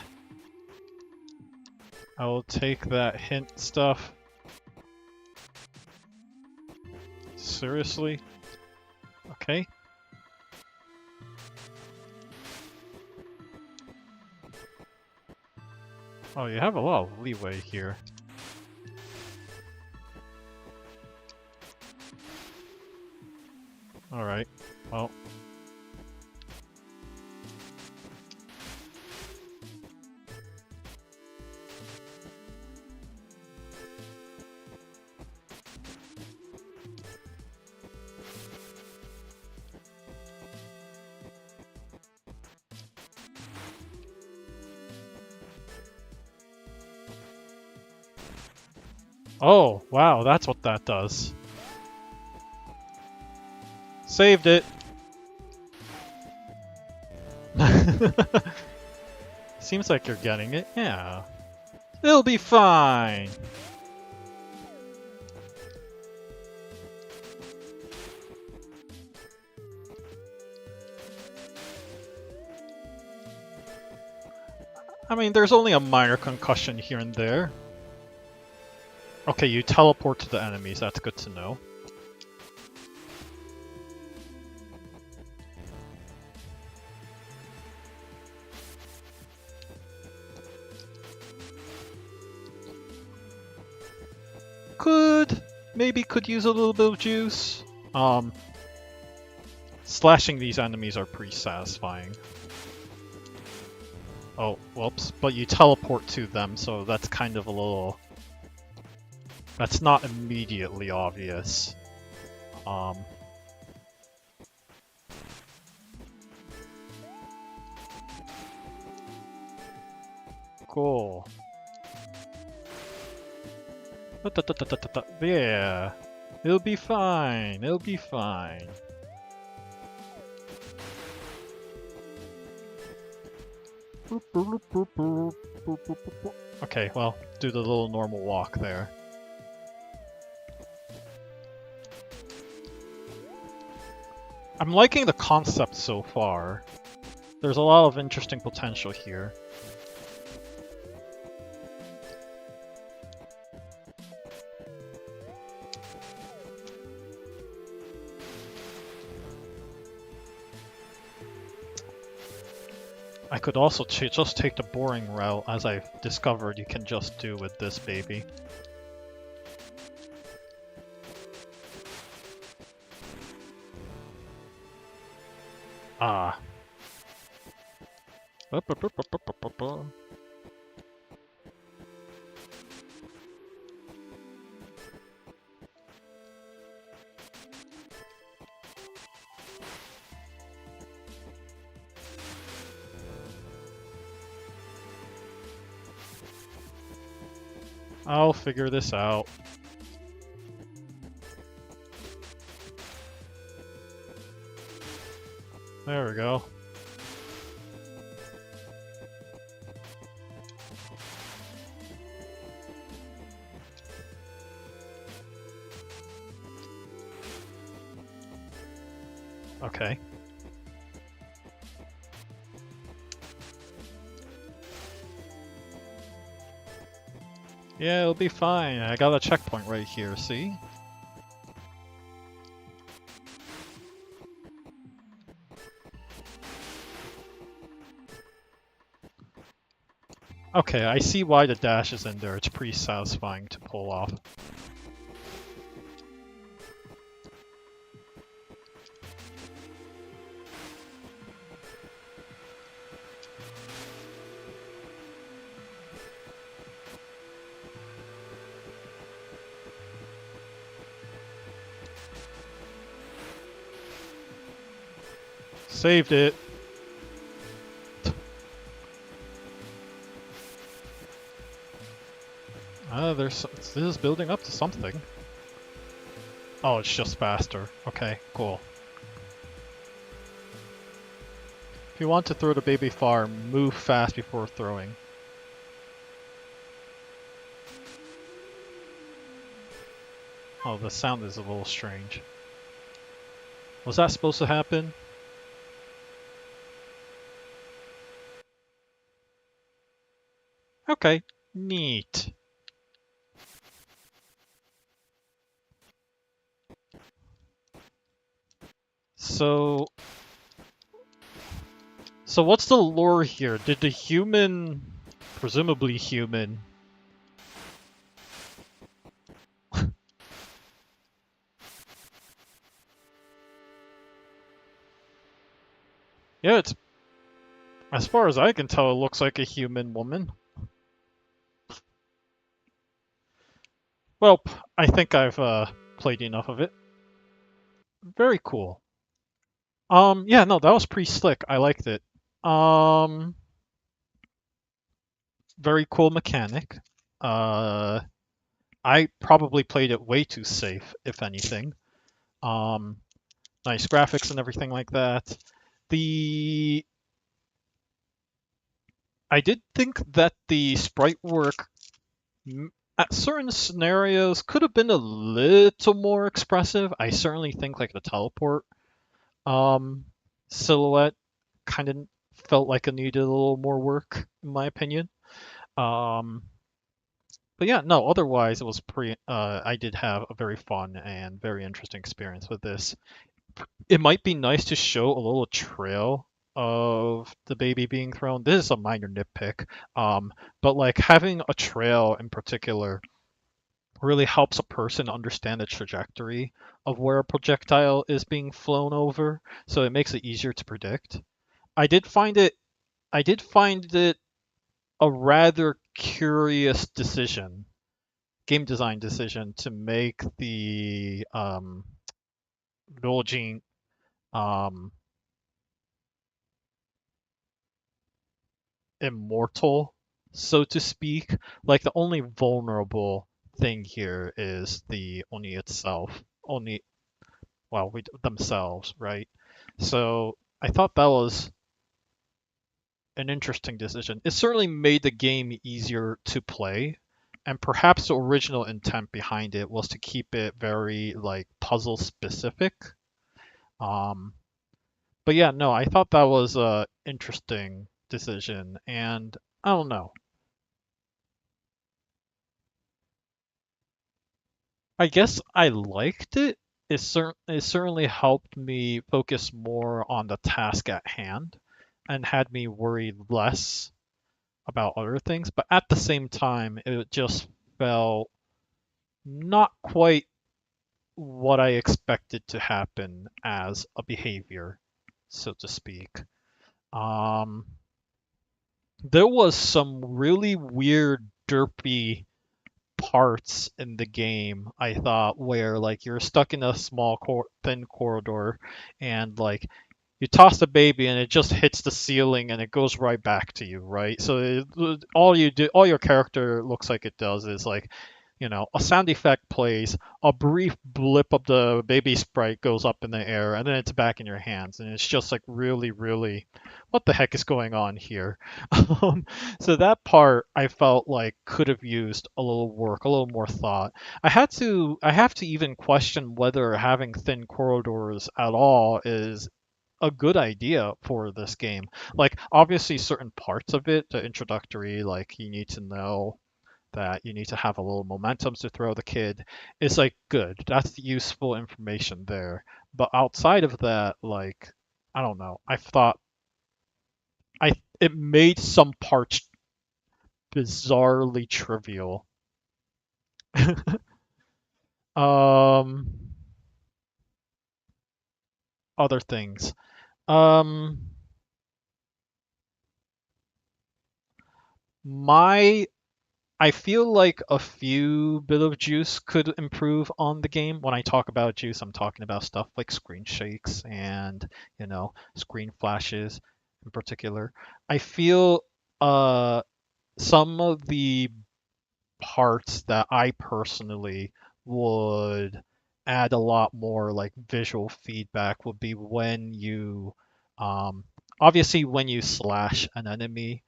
I will take that hint stuff. Seriously? Okay. Oh, you have a lot of leeway here. Alright, well. Oh, wow, that's what that does. Saved it! Seems like you're getting it, yeah. It'll be fine! I mean, there's only a minor concussion here and there. Okay, you teleport to the enemies, that's good to know. Maybe could use a little bit of juice. Slashing these enemies are pretty satisfying. Oh, whoops. But you teleport to them, so that's kind of a little... That's not immediately obvious. Cool. Yeah. It'll be fine. It'll be fine. Okay, well, do the little normal walk there. I'm liking the concept so far. There's a lot of interesting potential here. I could also just take the boring route, as I've discovered you can just do with this baby. Ah. I'll figure this out. There we go. Okay. Yeah, it'll be fine. I got a checkpoint right here, see? Okay, I see why the dash is in there. It's pretty satisfying to pull off. Saved it. This is building up to something. Oh, it's just faster. Okay, cool. If you want to throw the baby far, move fast before throwing. Oh, the sound is a little strange. Was that supposed to happen? Okay, neat. So what's the lore here? Did the human, presumably human, Yeah, it's as far as I can tell, it looks like a human woman. Well, I think I've played enough of it. Very cool. Yeah, no, that was pretty slick. I liked it. Um, very cool mechanic. Uh, I probably played it way too safe, if anything. Um, nice graphics and everything like that. The I did think that the sprite work at certain scenarios could have been a little more expressive. I certainly think like the teleport um, silhouette kind of felt like it needed a little more work, in my opinion. Um, but yeah, no, otherwise it was pretty. I did have a very fun and very interesting experience with this. It might be nice to show a little trail of the baby being thrown. This is a minor nitpick, but like having a trail in particular really helps a person understand the trajectory of where a projectile is being flown over, so it makes it easier to predict. I did find it I did find it a rather curious decision, game design decision to make the Nolgene um, immortal, so to speak. Like the only vulnerable thing here is the Oni itself. Oni, well, themselves, right? So I thought that was an interesting decision. It certainly made the game easier to play, and perhaps the original intent behind it was to keep it very like puzzle specific. Um, but yeah, no, I thought that was a interesting decision, and I don't know. I guess I liked it. It certainly helped me focus more on the task at hand and had me worry less about other things. But at the same time, it just felt not quite what I expected to happen as a behavior, so to speak. Um, there was some really weird, derpy parts in the game, I thought, where like you're stuck in a small thin corridor and like you toss the baby and it just hits the ceiling and it goes right back to you, right? So all your character looks like it does is like, a sound effect plays, a brief blip of the baby sprite goes up in the air, and then it's back in your hands, and it's just like really, really, what the heck is going on here? Um, so that part I felt like could have used a little work, a little more thought. I have to even question whether having thin corridors at all is a good idea for this game. Like obviously certain parts of it, the introductory, like you need to know that you need to have a little momentum to throw the kid is like good. That's useful information there. But outside of that, like I don't know. I thought I it made some parts bizarrely trivial. um Other things. Um my I feel like a few bit of juice could improve on the game. When I talk about juice, I'm talking about stuff like screen shakes and, screen flashes in particular. I feel some of the parts that I personally would add a lot more like visual feedback would be when you um, obviously when you slash an enemy.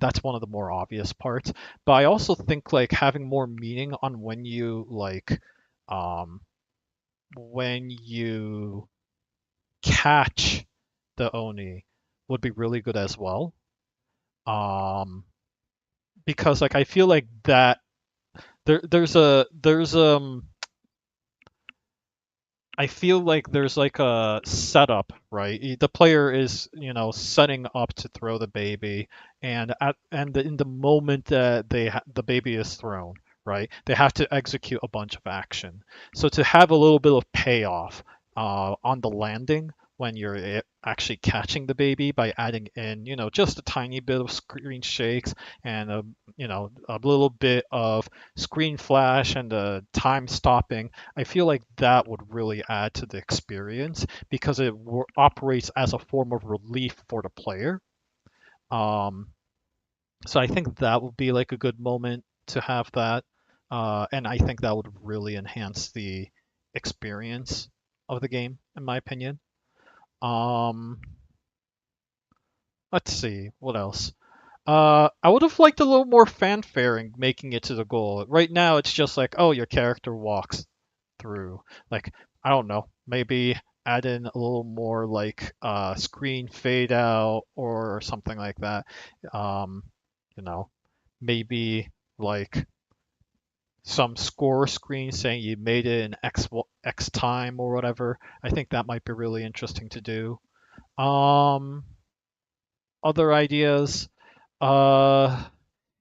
That's one of the more obvious parts, but I also think like having more meaning on um, when you catch the oni would be really good as well. Um, because like I feel like that there's I feel like there's like a setup, right? The player is, setting up to throw the baby, in the moment that the baby is thrown, right? They have to execute a bunch of action. So to have a little bit of payoff on the landing when you're actually catching the baby by adding in, just a tiny bit of screen shakes and a little bit of screen flash and the time stopping. I feel like that would really add to the experience because it operates as a form of relief for the player. Um, so I think that would be like a good moment to have that. And I think that would really enhance the experience of the game, in my opinion. Um, let's see, what else? I would have liked a little more fanfare in making it to the goal. Right now, it's just like, oh, your character walks through. Like, I don't know, maybe add in a little more like screen fade out or something like that. Um, you know, maybe like some score screen saying you made it in X time or whatever. I think that might be really interesting to do. Um, other ideas. Uh,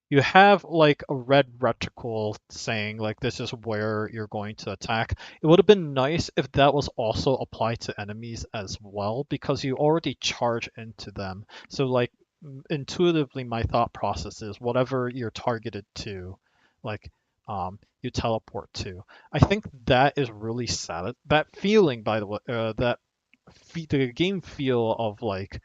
you have like a red reticle saying like this is where you're going to attack. It would have been nice if that was also applied to enemies as well because you already charge into them. So like intuitively my thought process is whatever you're targeted to, like you teleport to. I think that is really sad. That feeling, by the way, the game feel of like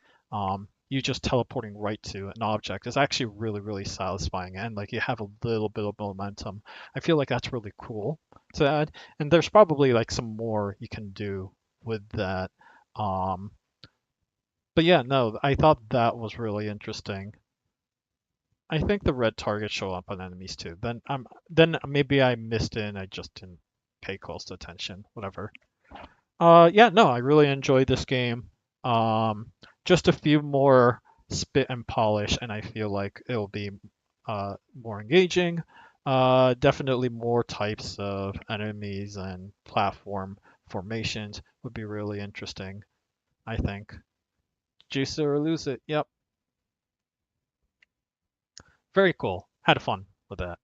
you just teleporting right to an object is actually really really satisfying and like you have a little bit of momentum. I feel like that's really cool to add, and there's probably like some more you can do with that. um but yeah, no, I thought that was really interesting. I think the red targets show up on enemies too. Then maybe I missed it and I just didn't pay close attention, whatever. Yeah, no, I really enjoyed this game. Just a few more spit and polish, and I feel like it'll be more engaging. Definitely more types of enemies and platform formations would be really interesting, I think. Juice it or lose it. Yep. Very cool. Had fun with that.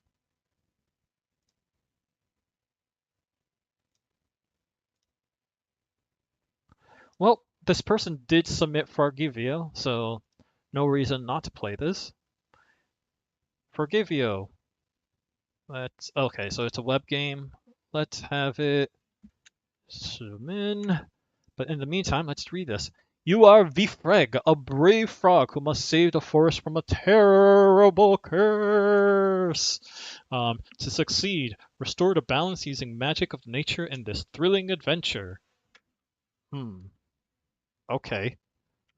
Well, this person did submit Forgivio, so no reason not to play this. Forgivio. Let's okay, so it's a web game. Let's have it zoom in. But in the meantime, let's read this. You are Vifreg, a brave frog who must save the forest from a terrible curse. To succeed, restore the balance using magic of nature in this thrilling adventure. Hmm. Okay.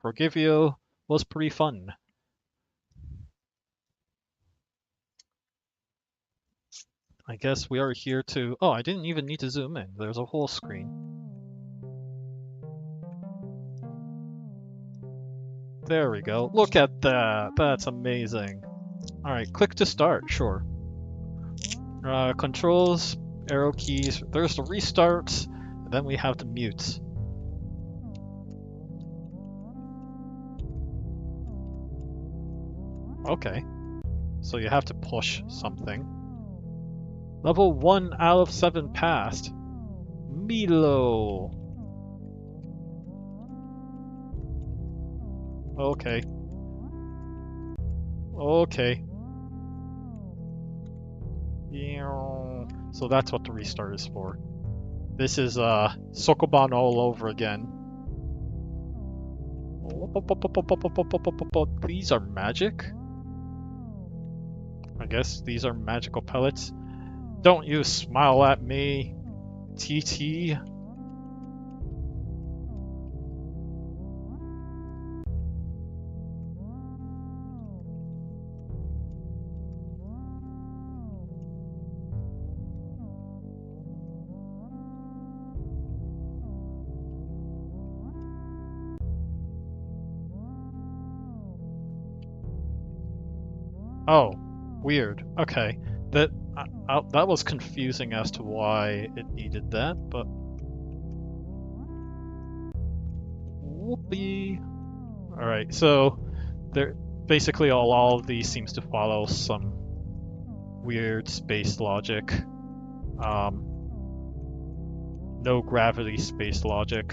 Forgive you was pretty fun. I guess we are here to. Oh, I didn't even need to zoom in. There's a whole screen. There we go. Look at that. That's amazing. All right, click to start. Sure. Controls, arrow keys. There's the restart. And then we have the mute. Okay. So you have to push something. Level 1 out of 7 passed. Milo. Okay. Okay. So that's what the restart is for. This is Sokoban all over again. These are magic? I guess these are magical pellets. Don't you smile at me, TT. Oh, weird. Okay. That that was confusing as to why it needed that, but whoopee. All right, so there basically all of these seems to follow some weird space logic. No gravity space logic.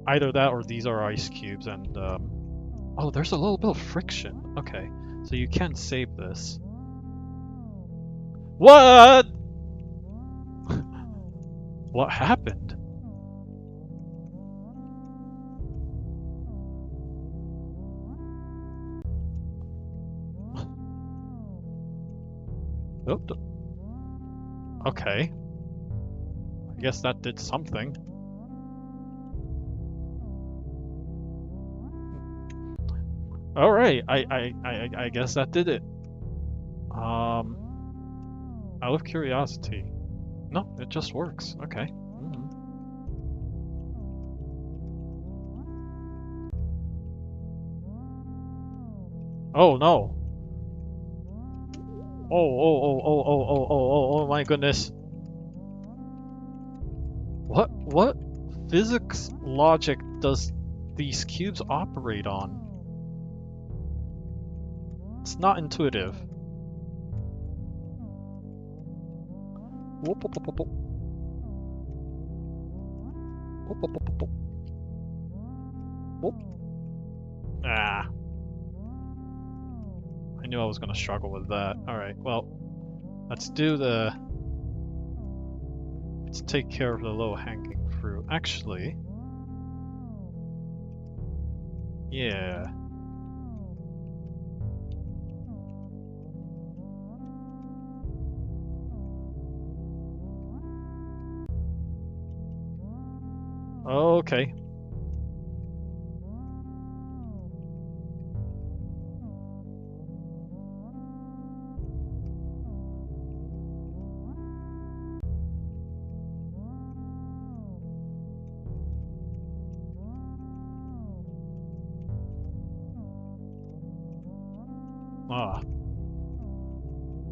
Either that or these are ice cubes and, oh, there's a little bit of friction. Okay, so you can save this. What? What happened? Oop. Okay. I guess that did something. All right, I guess that did it. Out of curiosity. No, it just works. Okay. Oh no. Oh my goodness. What physics logic does these cubes operate on? It's not intuitive. Whoop, whoop, whoop, whoop. Whoop, whoop, whoop, whoop. Whoop. Ah. I knew I was gonna struggle with that. Alright, well, let's take care of the low-hanging fruit. Actually, yeah. Okay. Ah.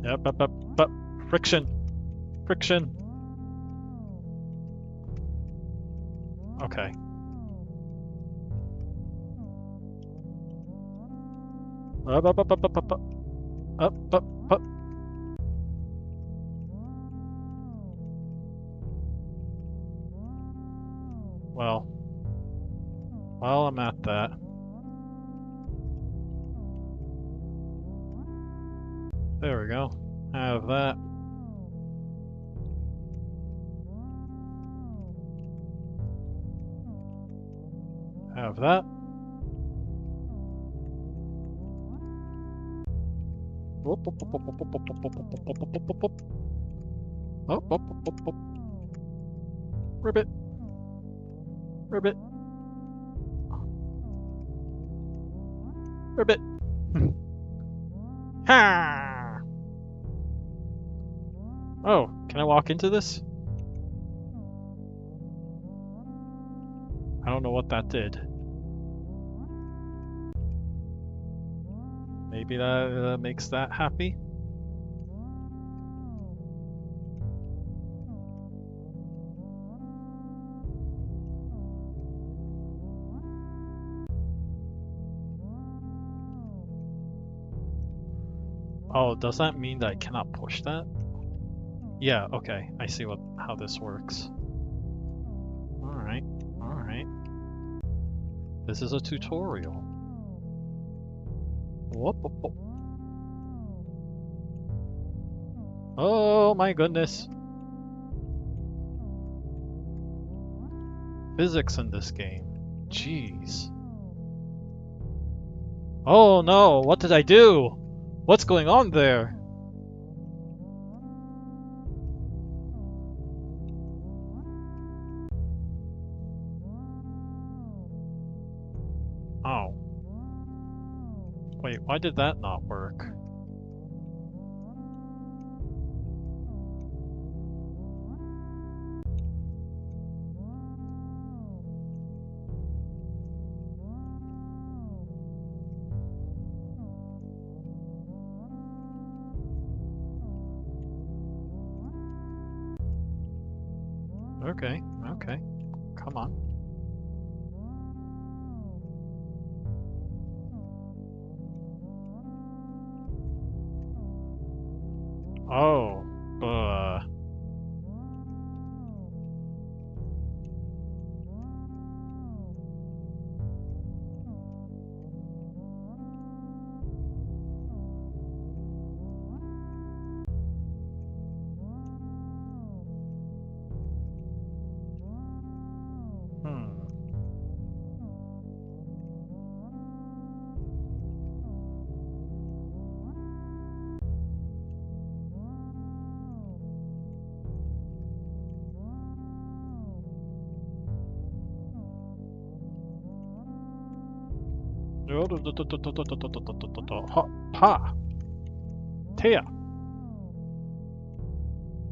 Yep. Friction. Friction. Okay. Up. Well, while I'm at that, there we go. Have that. Have that. Whoop, whoop, whoop, whoop, whoop, whoop, whoop, whoop, whoop, whoop, whoop, whoop, whoop. Whoop, whoop, whoop, whoop, whoop. Ribbit. Ribbit. Ribbit. Ha! Oh, can I walk into this? I don't know what that did. Maybe that makes that happy? Oh, does that mean that I cannot push that? Yeah, okay. I see how this works. Alright. This is a tutorial. Whoop, whoop, whoop. Oh my goodness. Physics in this game. Jeez. Oh no, what did I do? What's going on there? Oh. Wait, why did that not work? Okay. Come on. Oh. Ha! Ha! Taya!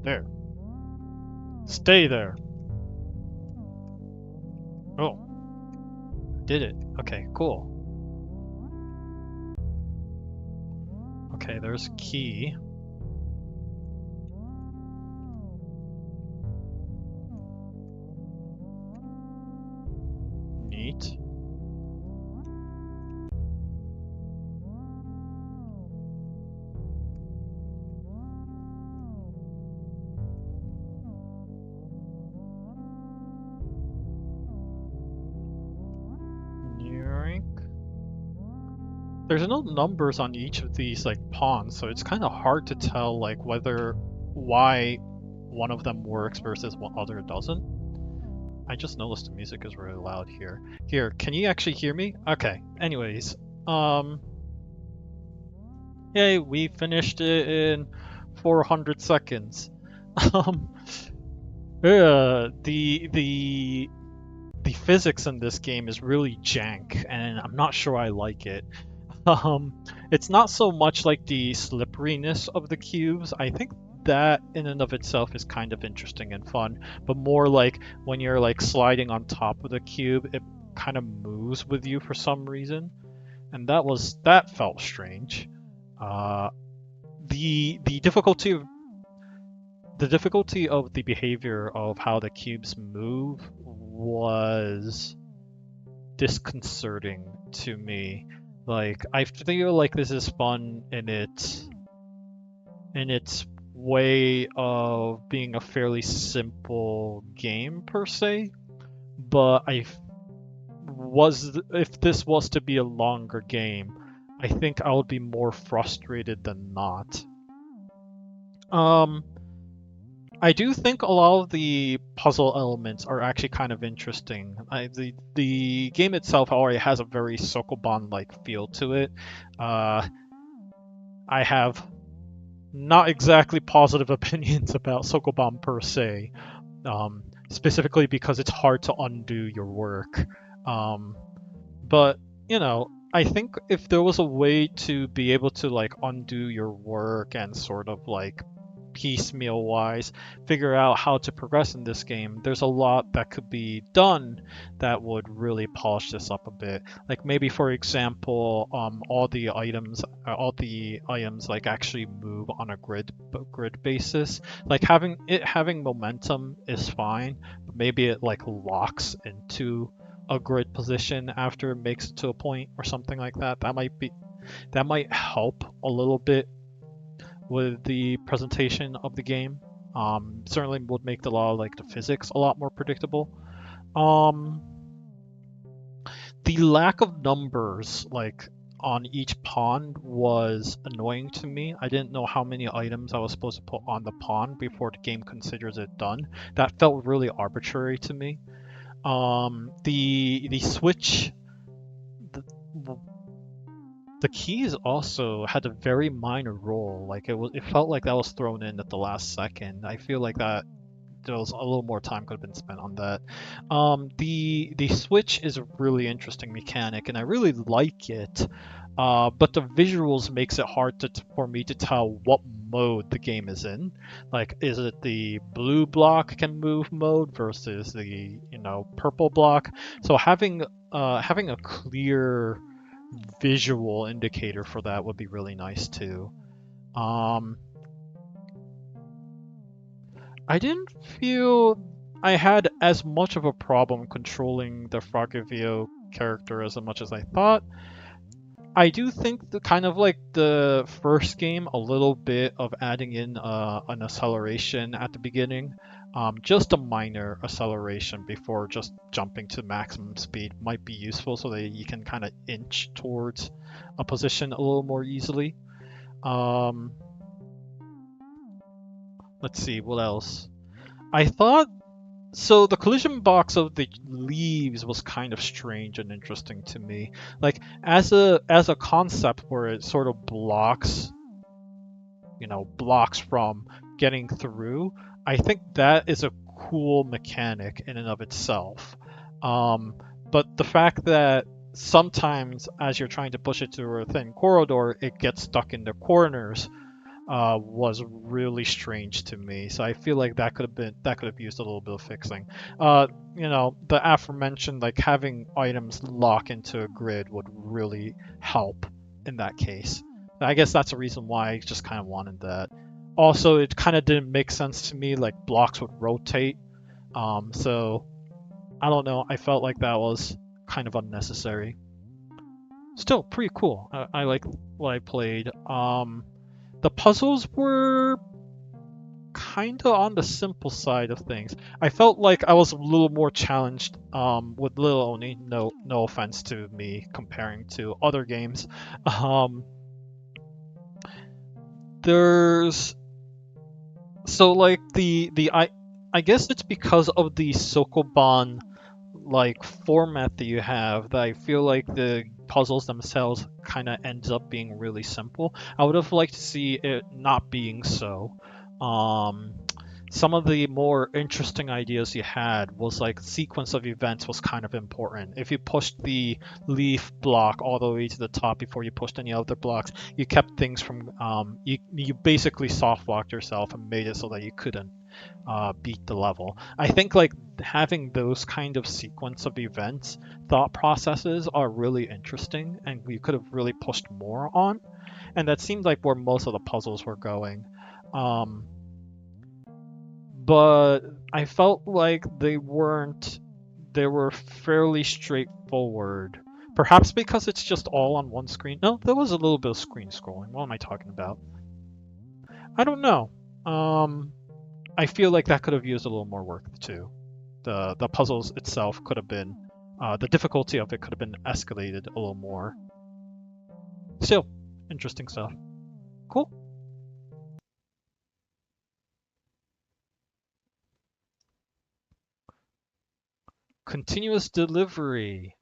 There. Stay there. Oh. Did it. Okay, cool. Okay, there's a key. Neat. There's no numbers on each of these like pawns, so it's kind of hard to tell like why one of them works versus what other doesn't. I just noticed the music is really loud here. Here, can you actually hear me? Okay. Anyways, yay, we finished it in 400 seconds. The physics in this game is really jank, and I'm not sure I like it. It's not so much like the slipperiness of the cubes. I think that in and of itself is kind of interesting and fun, but more like when you're like sliding on top of the cube, it kind of moves with you for some reason, and that felt strange. The difficulty of the behavior of how the cubes move was disconcerting to me. Like, I feel like this is fun in its way of being a fairly simple game per se, but if this was to be a longer game, I think I would be more frustrated than not. I do think a lot of the puzzle elements are actually kind of interesting. The game itself already has a very Sokoban-like feel to it. I have not exactly positive opinions about Sokoban per se, specifically because it's hard to undo your work. But, I think if there was a way to be able to like undo your work and sort of like piecemeal wise figure out how to progress in this game, there's a lot that could be done that would really polish this up a bit. Like maybe for example, all the items like actually move on a grid basis. Like having momentum is fine, but maybe it like locks into a grid position after it makes it to a point or something like that. That might help a little bit with the presentation of the game. Certainly would make the physics a lot more predictable. The lack of numbers like on each pawn was annoying to me. I didn't know how many items I was supposed to put on the pawn before the game considers it done. That felt really arbitrary to me. The switch, the keys also had a very minor role. Like it felt like that was thrown in at the last second. I feel like that there was a little more time could have been spent on that. The switch is a really interesting mechanic, and I really like it. But the visuals makes it hard for me to tell what mode the game is in. Like, is it the blue block can move mode versus the purple block? So having a clear visual indicator for that would be really nice too. I didn't feel I had as much of a problem controlling the Fragivio character as much as I thought. I do think the kind of like the first game, a little bit of adding in an acceleration at the beginning, just a minor acceleration before just jumping to maximum speed might be useful so that you can kind of inch towards a position a little more easily. Let's see, what else? I thought so the collision box of the leaves was kind of strange and interesting to me. Like as a concept where it sort of blocks from getting through, I think that is a cool mechanic in and of itself. But the fact that sometimes as you're trying to push it through a thin corridor, it gets stuck in the corners. Was really strange to me. So I feel like that could have used a little bit of fixing. The aforementioned like having items lock into a grid would really help in that case. I guess that's the reason why I just kind of wanted that. Also, it kind of didn't make sense to me, like blocks would rotate. So I don't know. I felt like that was kind of unnecessary. Still pretty cool. I like what I played. The puzzles were kind of on the simple side of things. I felt like I was a little more challenged with Little Oni. No offense to me comparing to other games. Um, there's so like the I guess it's because of the Sokoban like format that you have that I feel like the puzzles themselves kind of ends up being really simple. I would have liked to see it not being so. Um, some of the more interesting ideas you had was like sequence of events was kind of important. If you pushed the leaf block all the way to the top before you pushed any other blocks, you kept things from you basically soft locked yourself and made it so that you couldn't beat the level. I think like having those kind of sequence of events, thought processes are really interesting, and we could have really pushed more on. And that seemed like where most of the puzzles were going. Um, but I felt like they weren't. They were fairly straightforward. Perhaps because it's just all on one screen. No, there was a little bit of screen scrolling. What am I talking about? I don't know. I feel like that could have used a little more work too. The puzzles itself could have been the difficulty of it could have been escalated a little more. Still, interesting stuff. Cool. Continuous delivery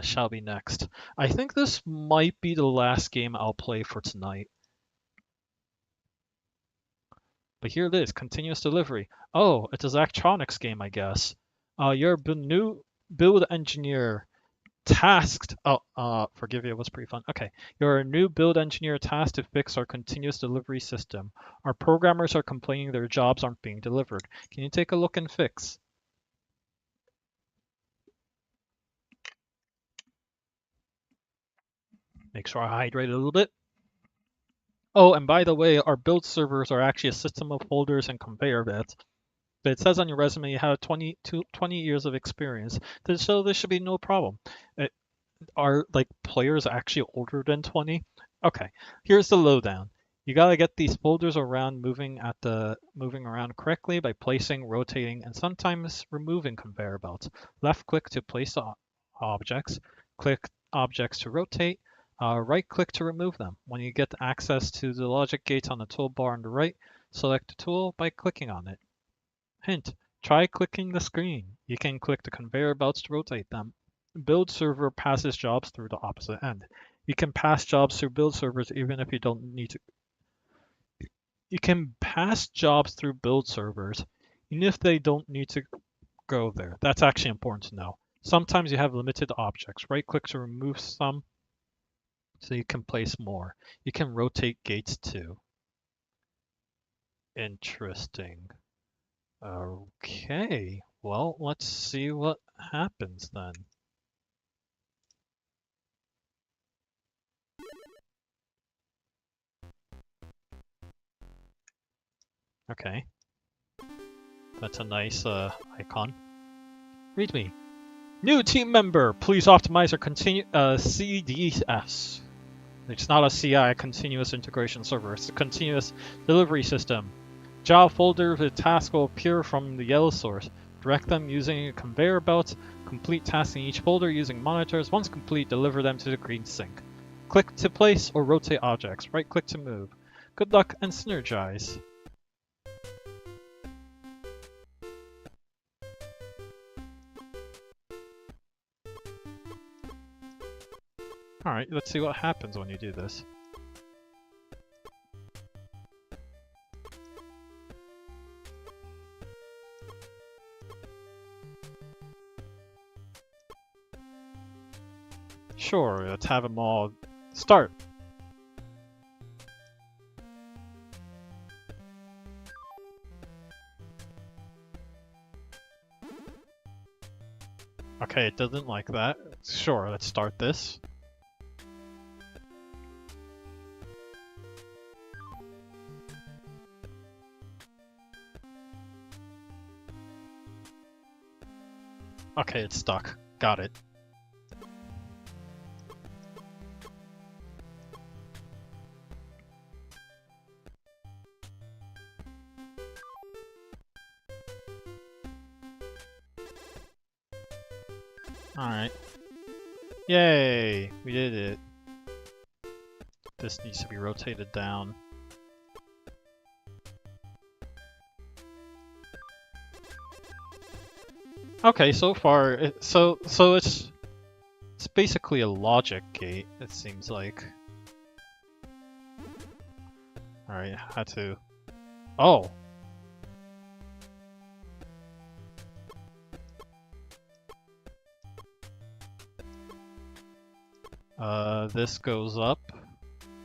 shall be next. I think this might be the last game I'll play for tonight. But here it is, continuous delivery. Oh, it's a Zachtronics game, I guess. You're a new build engineer tasked. Forgive you, it was pretty fun. Okay, you're a new build engineer tasked to fix our continuous delivery system. Our programmers are complaining their jobs aren't being delivered. Can you take a look and fix? Make sure I hydrate a little bit. Oh, and by the way, our build servers are actually a system of folders and conveyor belts. But it says on your resume you have 20 years of experience, so there should be no problem. Are like players actually older than 20? Okay, here's the lowdown. You gotta get these folders around moving around correctly by placing, rotating, and sometimes removing conveyor belts. Left click to place objects, click objects to rotate, right click to remove them. When you get access to the logic gates on the toolbar on the right, select the tool by clicking on it. Hint, try clicking the screen. You can click the conveyor belts to rotate them. Build server passes jobs through the opposite end. You can pass jobs through build servers even if you don't need to. You can pass jobs through build servers even if they don't need to go there. That's actually important to know. Sometimes you have limited objects. Right click to remove some so you can place more. You can rotate gates too. Interesting. Okay, well, let's see what happens then. Okay, that's a nice icon. Read me. New team member, please optimize your CDS. It's not a CI, continuous integration server. It's a continuous delivery system. Job folder with tasks will appear from the yellow source. Direct them using a conveyor belt. Complete tasks in each folder using monitors. Once complete, deliver them to the green sink. Click to place or rotate objects. Right click to move. Good luck and synergize. Alright, let's see what happens when you do this. Sure, let's have them all start. Okay, it doesn't like that. Sure, let's start this. Okay, it's stuck. Got it. Alright. Yay! We did it. This needs to be rotated down. Okay, so far, so it's basically a logic gate, it seems like. Alright, had to... Oh! This goes up,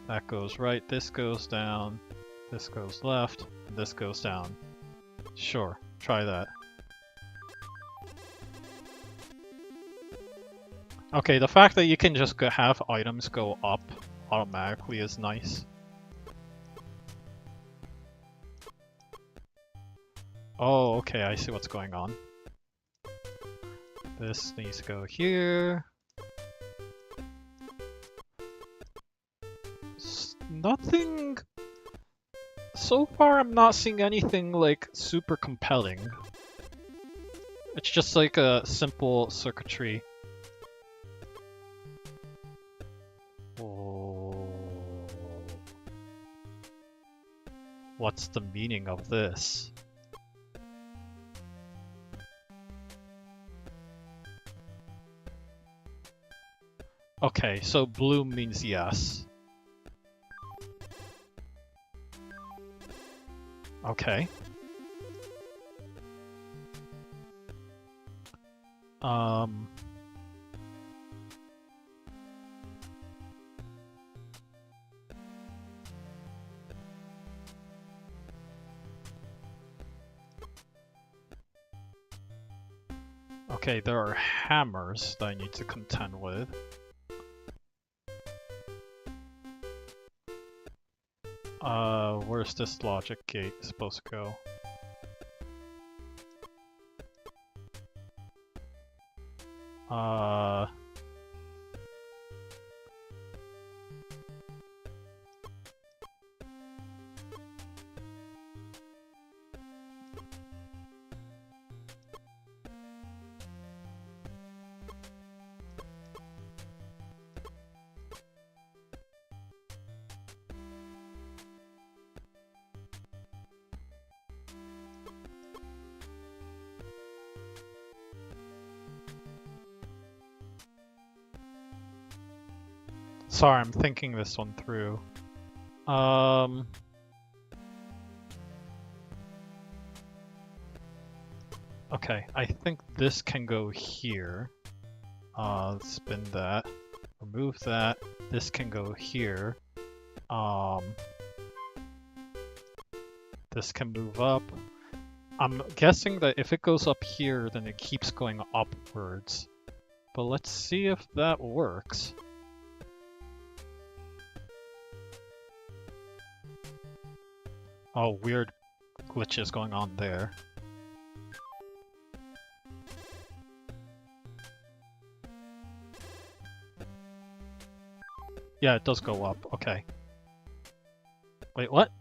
that goes right, this goes down, this goes left, and this goes down. Sure, try that. Okay, the fact that you can just have items go up automatically is nice. Oh, okay, I see what's going on. This needs to go here. Nothing... So far I'm not seeing anything like super compelling. It's just like a simple circuitry. Oh. What's the meaning of this? Okay, so blue means yes. Okay. Okay, there are hammers that I need to contend with. Where's this logic gate supposed to go? Sorry, I'm thinking this one through. Okay, I think this can go here. Spin that. Remove that. This can go here. This can move up. I'm guessing that if it goes up here, then it keeps going upwards. But let's see if that works. Oh, weird glitches going on there. Yeah, it does go up. Okay. Wait, what?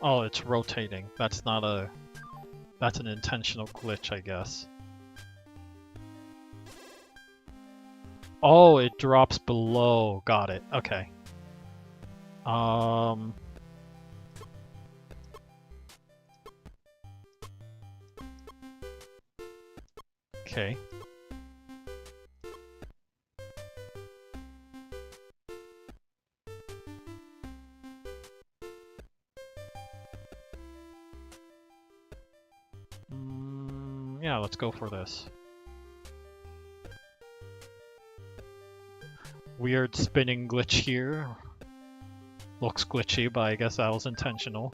Oh, it's rotating. That's not a... That's an intentional glitch, I guess. Oh, it drops below. Got it. Okay. Okay. Yeah, let's go for this. Weird spinning glitch here. Looks glitchy, but I guess that was intentional.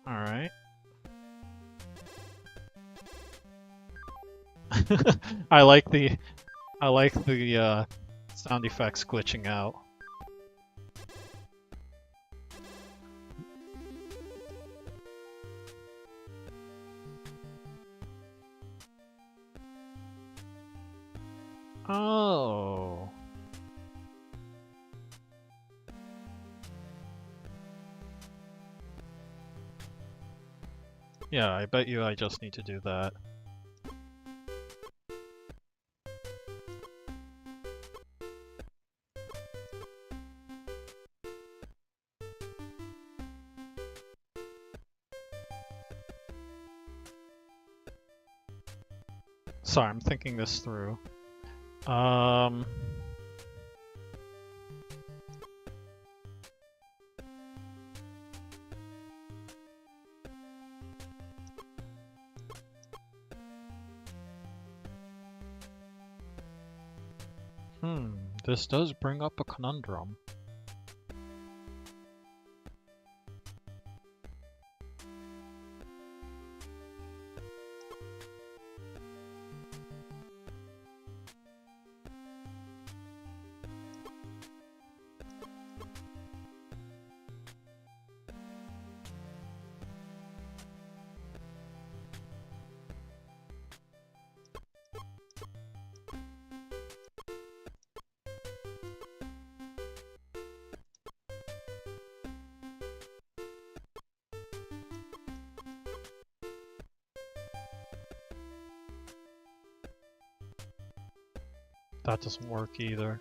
Alright. I like the sound effects glitching out. Oh. Yeah, I bet you I just need to do that. Sorry, I'm thinking this through. This does bring up a conundrum. That doesn't work either.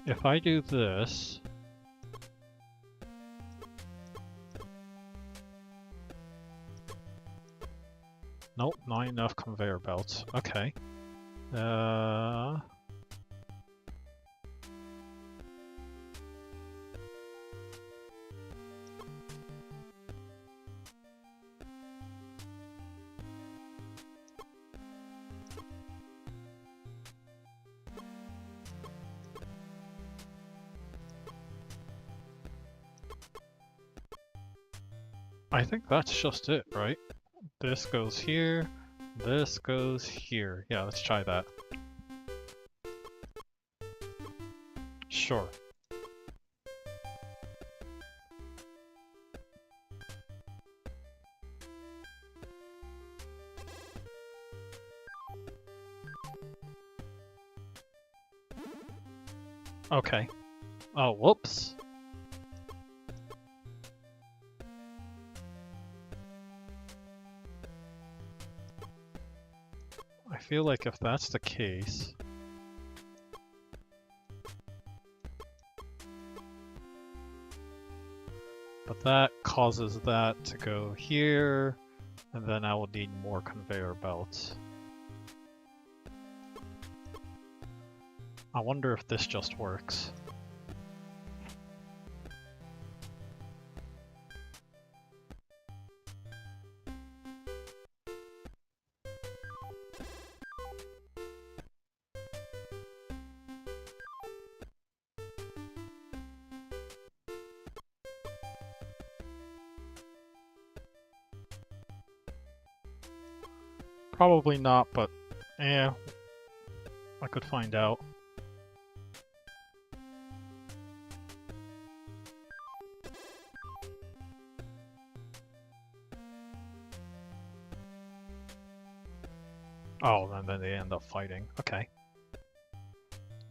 If I do this... Nope, not enough conveyor belts. Okay. I think that's just it, right? This goes here, this goes here. Yeah, let's try that. Sure. Okay. Oh, whoops. I feel like if that's the case... But that causes that to go here, and then I will need more conveyor belts. I wonder if this just works. Probably not, but I could find out. Oh, and then they end up fighting. Okay.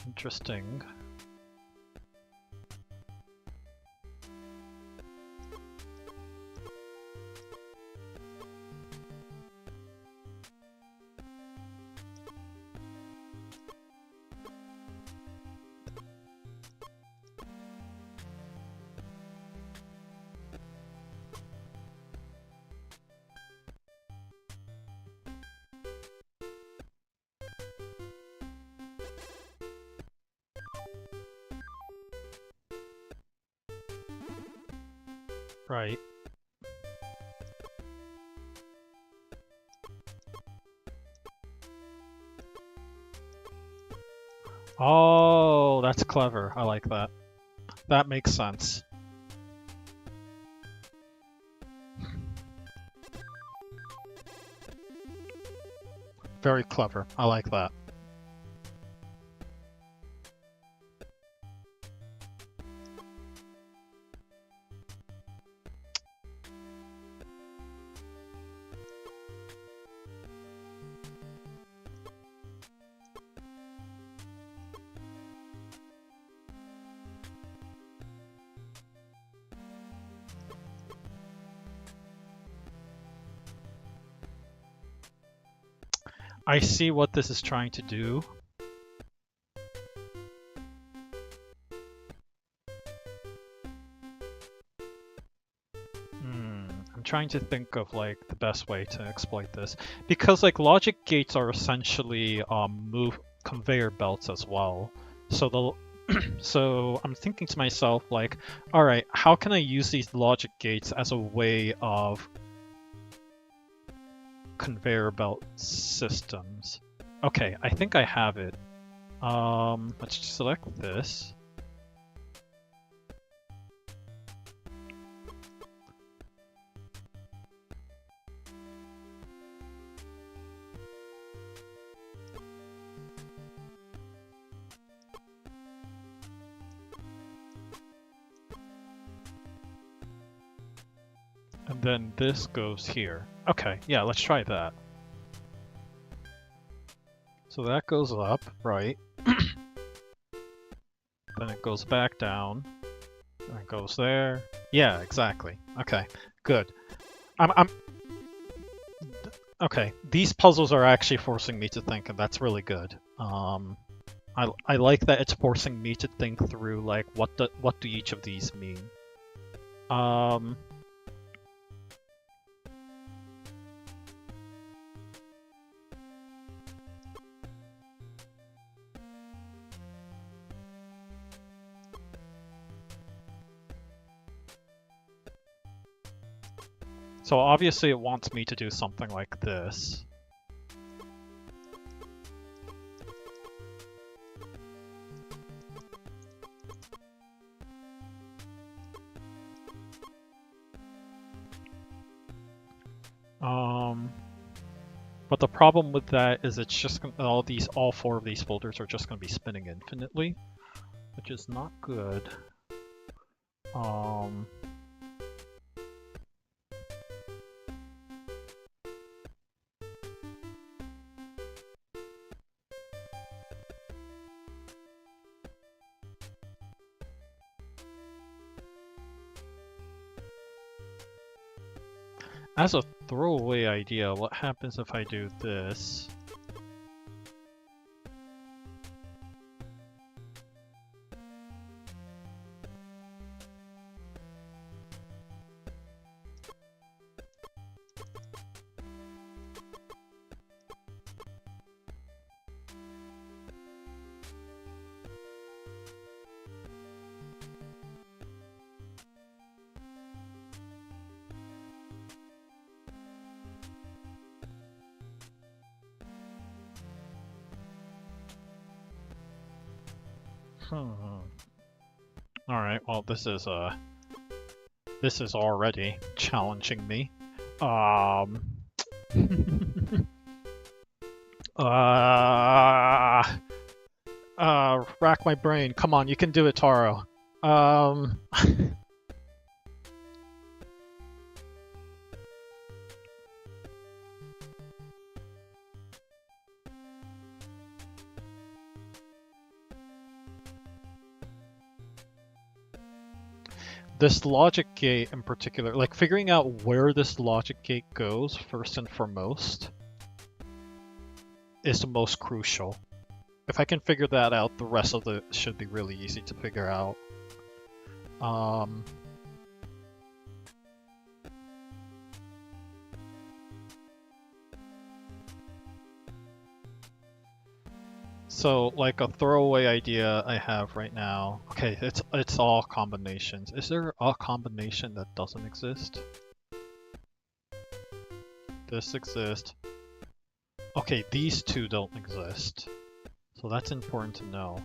Interesting. Right. Oh, that's clever. I like that. That makes sense. Very clever. I like that. I see what this is trying to do. I'm trying to think of like the best way to exploit this, because like logic gates are essentially move conveyor belts as well. So so I'm thinking to myself like, all right, how can I use these logic gates as a way of conveyor belt systems? Okay, I think I have it. Let's select this. And then this goes here. Okay, yeah, let's try that. So that goes up, right? Then it goes back down. And it goes there. Yeah, exactly. Okay, good. I'm okay. These puzzles are actually forcing me to think, and that's really good. I like that it's forcing me to think through like what do each of these mean. So obviously it wants me to do something like this. But the problem with that is it's just all four of these folders are just going to be spinning infinitely, which is not good. As a throwaway idea, what happens if I do this? Alright, well this is already challenging me. Rack my brain. Come on, you can do it, Taro. This logic gate in particular, like figuring out where this logic gate goes first and foremost is the most crucial. If I can figure that out, the rest of it should be really easy to figure out. So, like a throwaway idea I have right now. Okay, it's all combinations. Is there a combination that doesn't exist? This exists. Okay, these two don't exist. So that's important to know.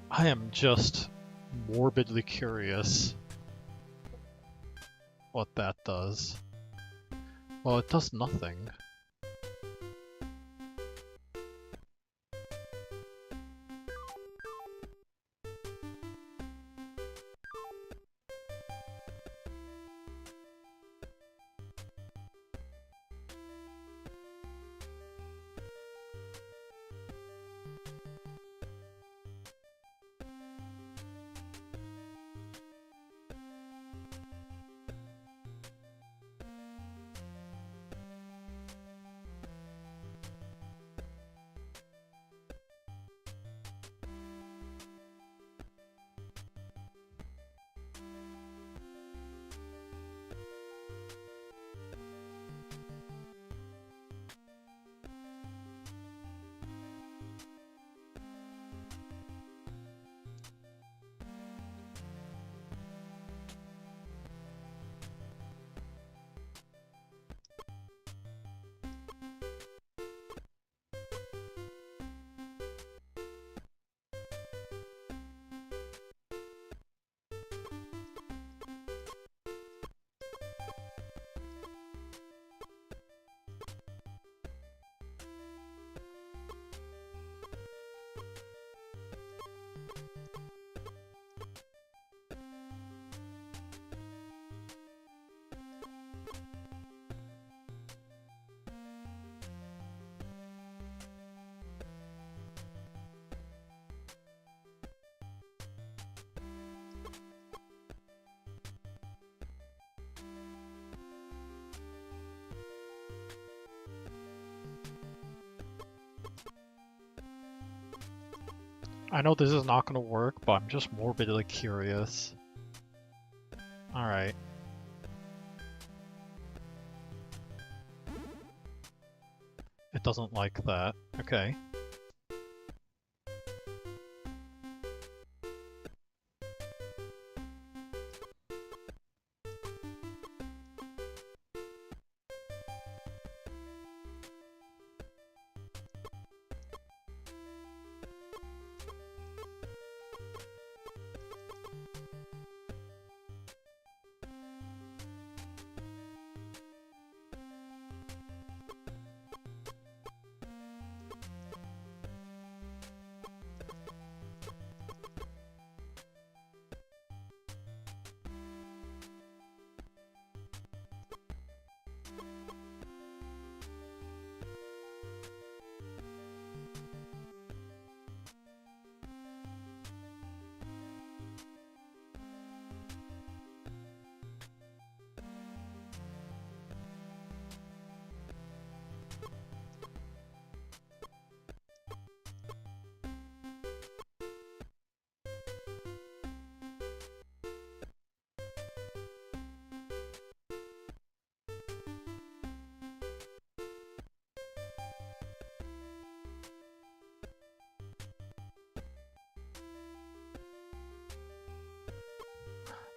I am just morbidly curious what that does. Well, it does nothing. I know this is not gonna work, but I'm just morbidly curious. Alright. It doesn't like that. Okay.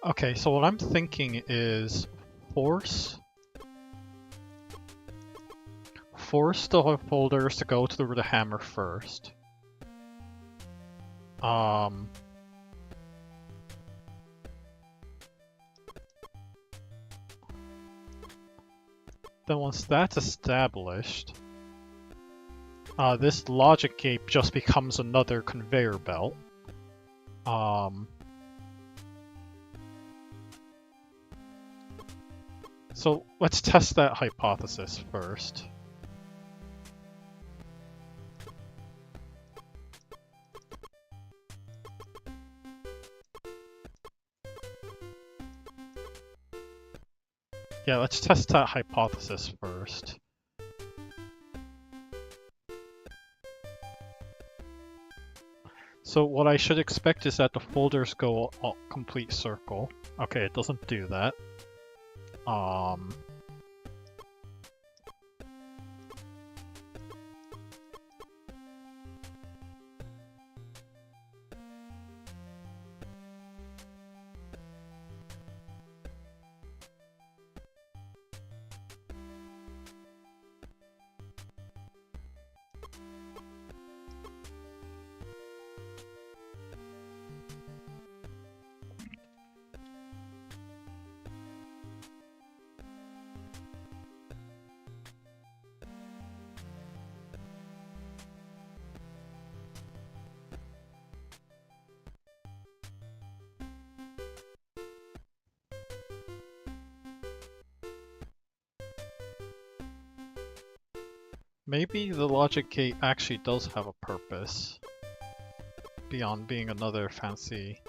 Okay, so what I'm thinking is force the folders to go to the hammer first. Then once that's established, this logic gate just becomes another conveyor belt. So let's test that hypothesis first. Yeah, let's test that hypothesis first. So what I should expect is that the folders go a complete circle. Okay, it doesn't do that. Maybe the logic gate actually does have a purpose beyond being another fancy.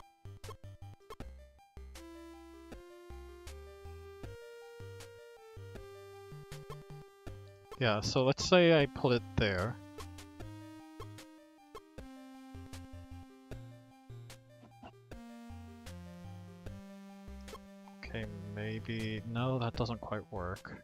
Yeah, so let's say I put it there. Okay, maybe... No, that doesn't quite work.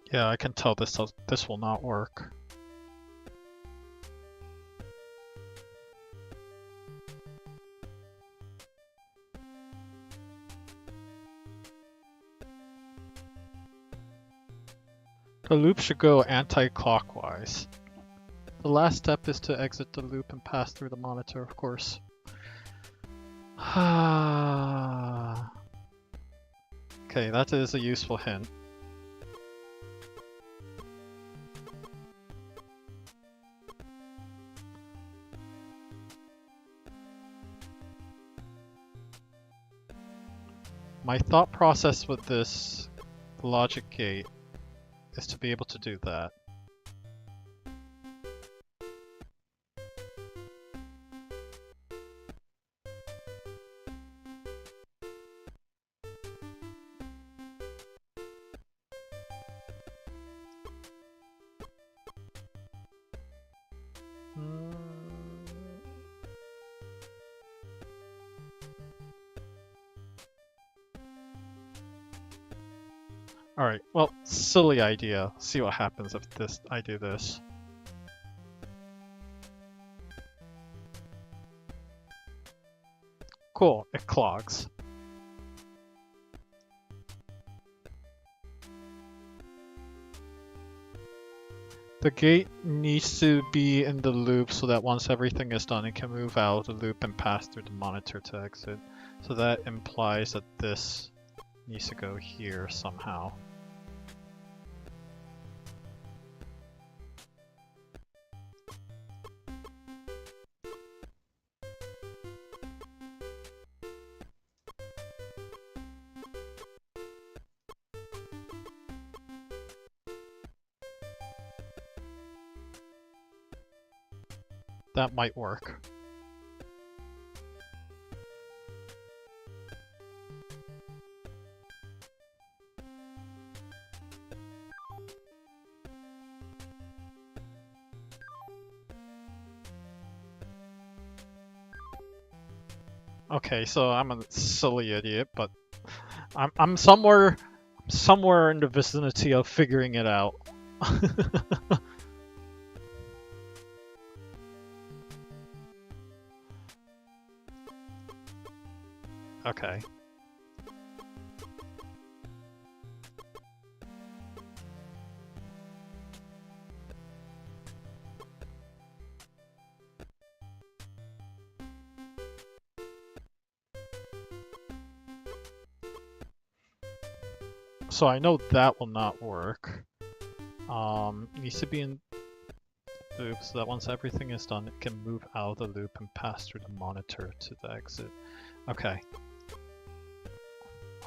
Yeah, I can tell this will not work. The loop should go anti-clockwise. The last step is to exit the loop and pass through the monitor, of course. Okay, that is a useful hint. My thought process with this logic gate is to be able to do that. Alright, well, silly idea. See what happens if I do this. Cool, it clogs. The gate needs to be in the loop so that once everything is done, it can move out of the loop and pass through the monitor to exit. So that implies that this needs to go here somehow. That might work. Okay, so I'm a silly idiot, but I'm somewhere in the vicinity of figuring it out. Okay. So I know that will not work. It needs to be in loop so that once everything is done, it can move out of the loop and pass through the monitor to the exit. Okay.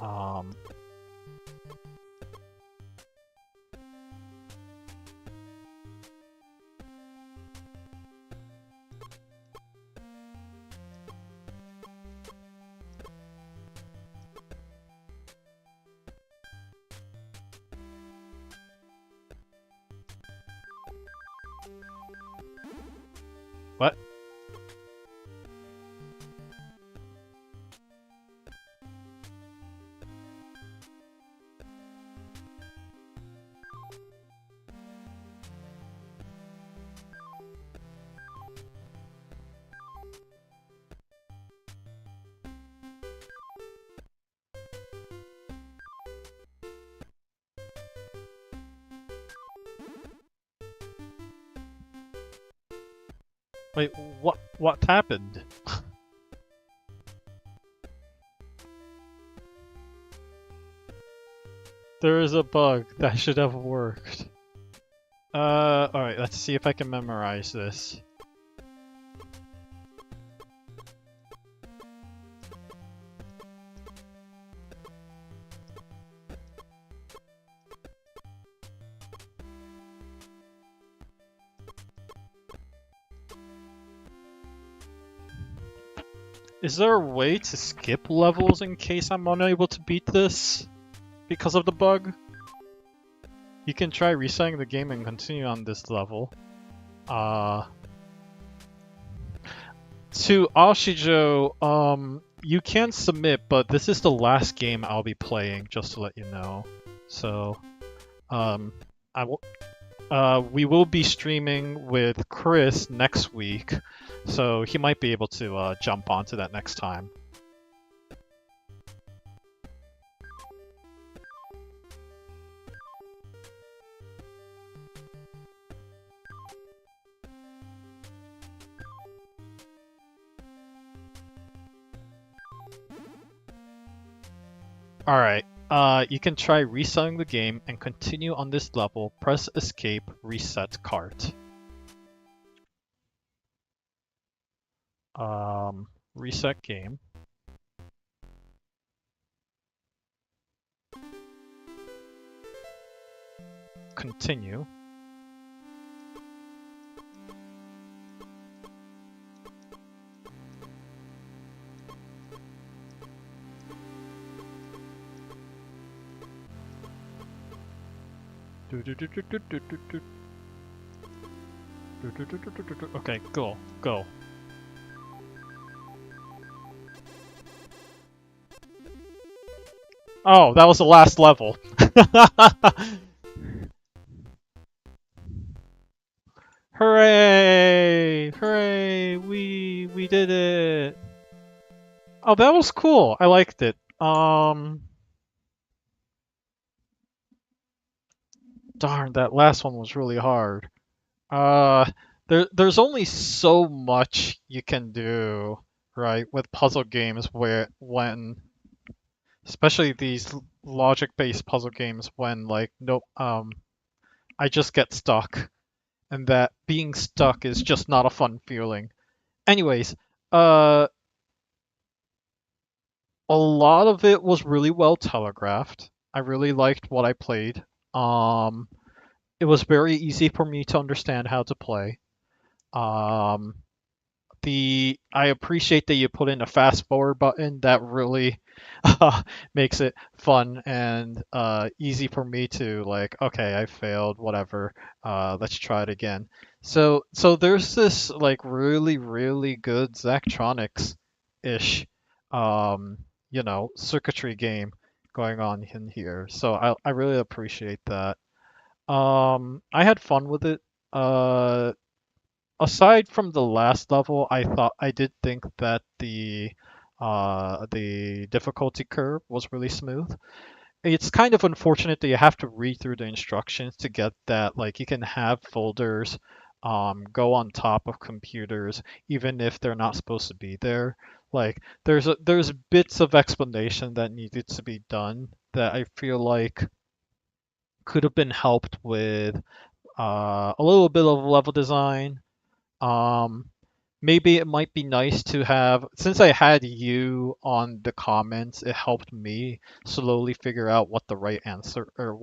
Um, what? Wait, what happened? There is a bug that should have worked. Alright, let's see if I can memorize this. Is there a way to skip levels in case I'm unable to beat this because of the bug? You can try resetting the game and continue on this level. To Ashijo, you can submit, but this is the last game I'll be playing, just to let you know. So, I will. We will be streaming with Chris next week, so he might be able to jump onto that next time. Alright, you can try restarting the game and continue on this level. Press escape, reset cart. Reset game. Continue. Okay, go. Oh, that was the last level. Hooray! Hooray! We did it. Oh, that was cool. I liked it. Darn, that last one was really hard. There's only so much you can do, right, with puzzle games especially these logic-based puzzle games when like no I just get stuck, and that being stuck is just not a fun feeling. Anyways, uh, a lot of it was really well telegraphed. I really liked what I played. Um, it was very easy for me to understand how to play. Um, I appreciate that you put in a fast forward button. That really makes it fun and easy for me to like, okay, I failed, whatever. Let's try it again. So there's this like really good Zachtronics ish you know, circuitry game going on in here. So I really appreciate that. I had fun with it. Uh, Aside from the last level, I did think that the difficulty curve was really smooth. It's kind of unfortunate that you have to read through the instructions to get that. Like you can have folders go on top of computers even if they're not supposed to be there. Like there's bits of explanation that needed to be done that I feel like could have been helped with a little bit of level design. um, Maybe it might be nice to have, since I had you on the comments, it helped me slowly figure out what the right answer or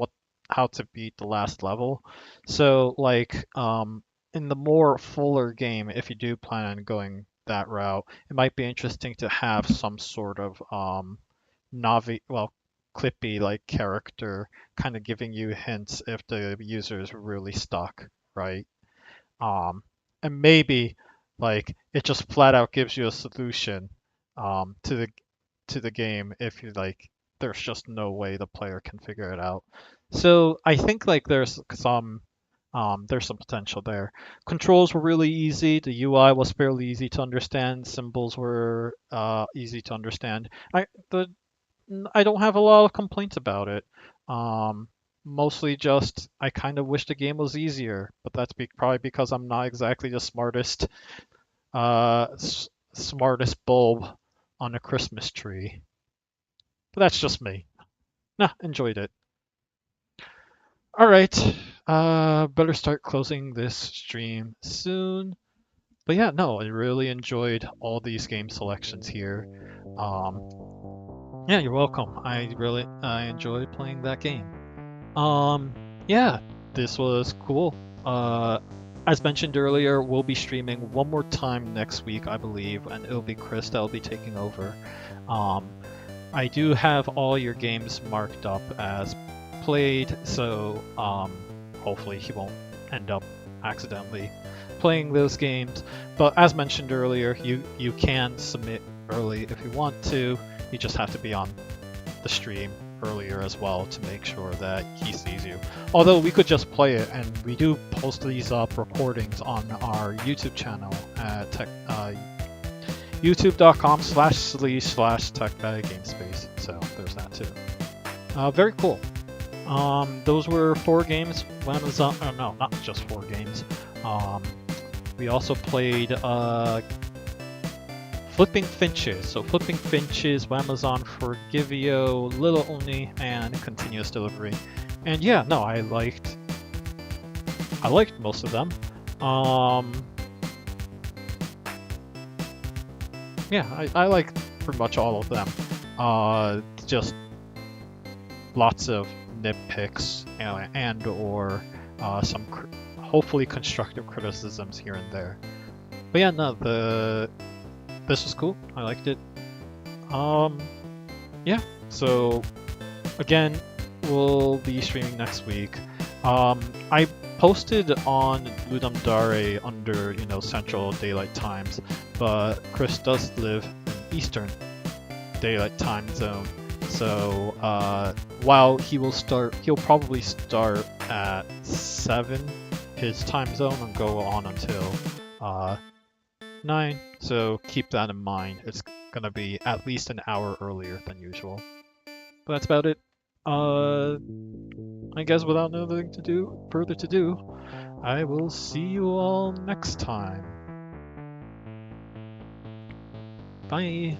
how to beat the last level. So like in the more fuller game, if you do plan on going that route, it might be interesting to have some sort of clippy like character kind of giving you hints if the user is really stuck, right? um, and maybe like it just flat out gives you a solution to the game if you like there's just no way the player can figure it out. So I think like there's some potential there. Controls were really easy. The UI was fairly easy to understand. Symbols were easy to understand. I don't have a lot of complaints about it. Um, Mostly just I kind of wish the game was easier, but that's probably because I'm not exactly the smartest bulb on a Christmas tree. But that's just me. Nah, enjoyed it. All right, better start closing this stream soon. But yeah, no, I really enjoyed all these game selections here. Yeah, you're welcome. I enjoyed playing that game. Um, yeah, this was cool. Uh, as mentioned earlier, we'll be streaming one more time next week, I believe, and it'll be Chris that'll be taking over. Um, I do have all your games marked up as played, so hopefully he won't end up accidentally playing those games. But as mentioned earlier, you can submit early if you want to. You just have to be on the stream earlier as well to make sure that he sees you. Although we could just play it, and we do post these up recordings on our YouTube channel at youtube.com/sleaze/techbaggamespace. So there's that too. Very cool. Those were 4 games. Amazon, oh no, not just 4 games. We also played Flipping Finches. So Flipping Finches, Amazon Forgivio, Little Oni, and Continuous Delivery. And yeah, no, I liked most of them. Yeah, I like pretty much all of them. Just lots of nitpicks and or some hopefully constructive criticisms here and there. But yeah, no, this was cool. I liked it. Yeah. So again, we'll be streaming next week. I posted on Ludum Dare under Central Daylight Times, but Chris does live in Eastern Daylight Time Zone. So while he'll probably start at 7 his time zone and go on until 9. So keep that in mind. It's gonna be at least an hour earlier than usual. But that's about it. I guess without nothing further to do, I will see you all next time. Bye.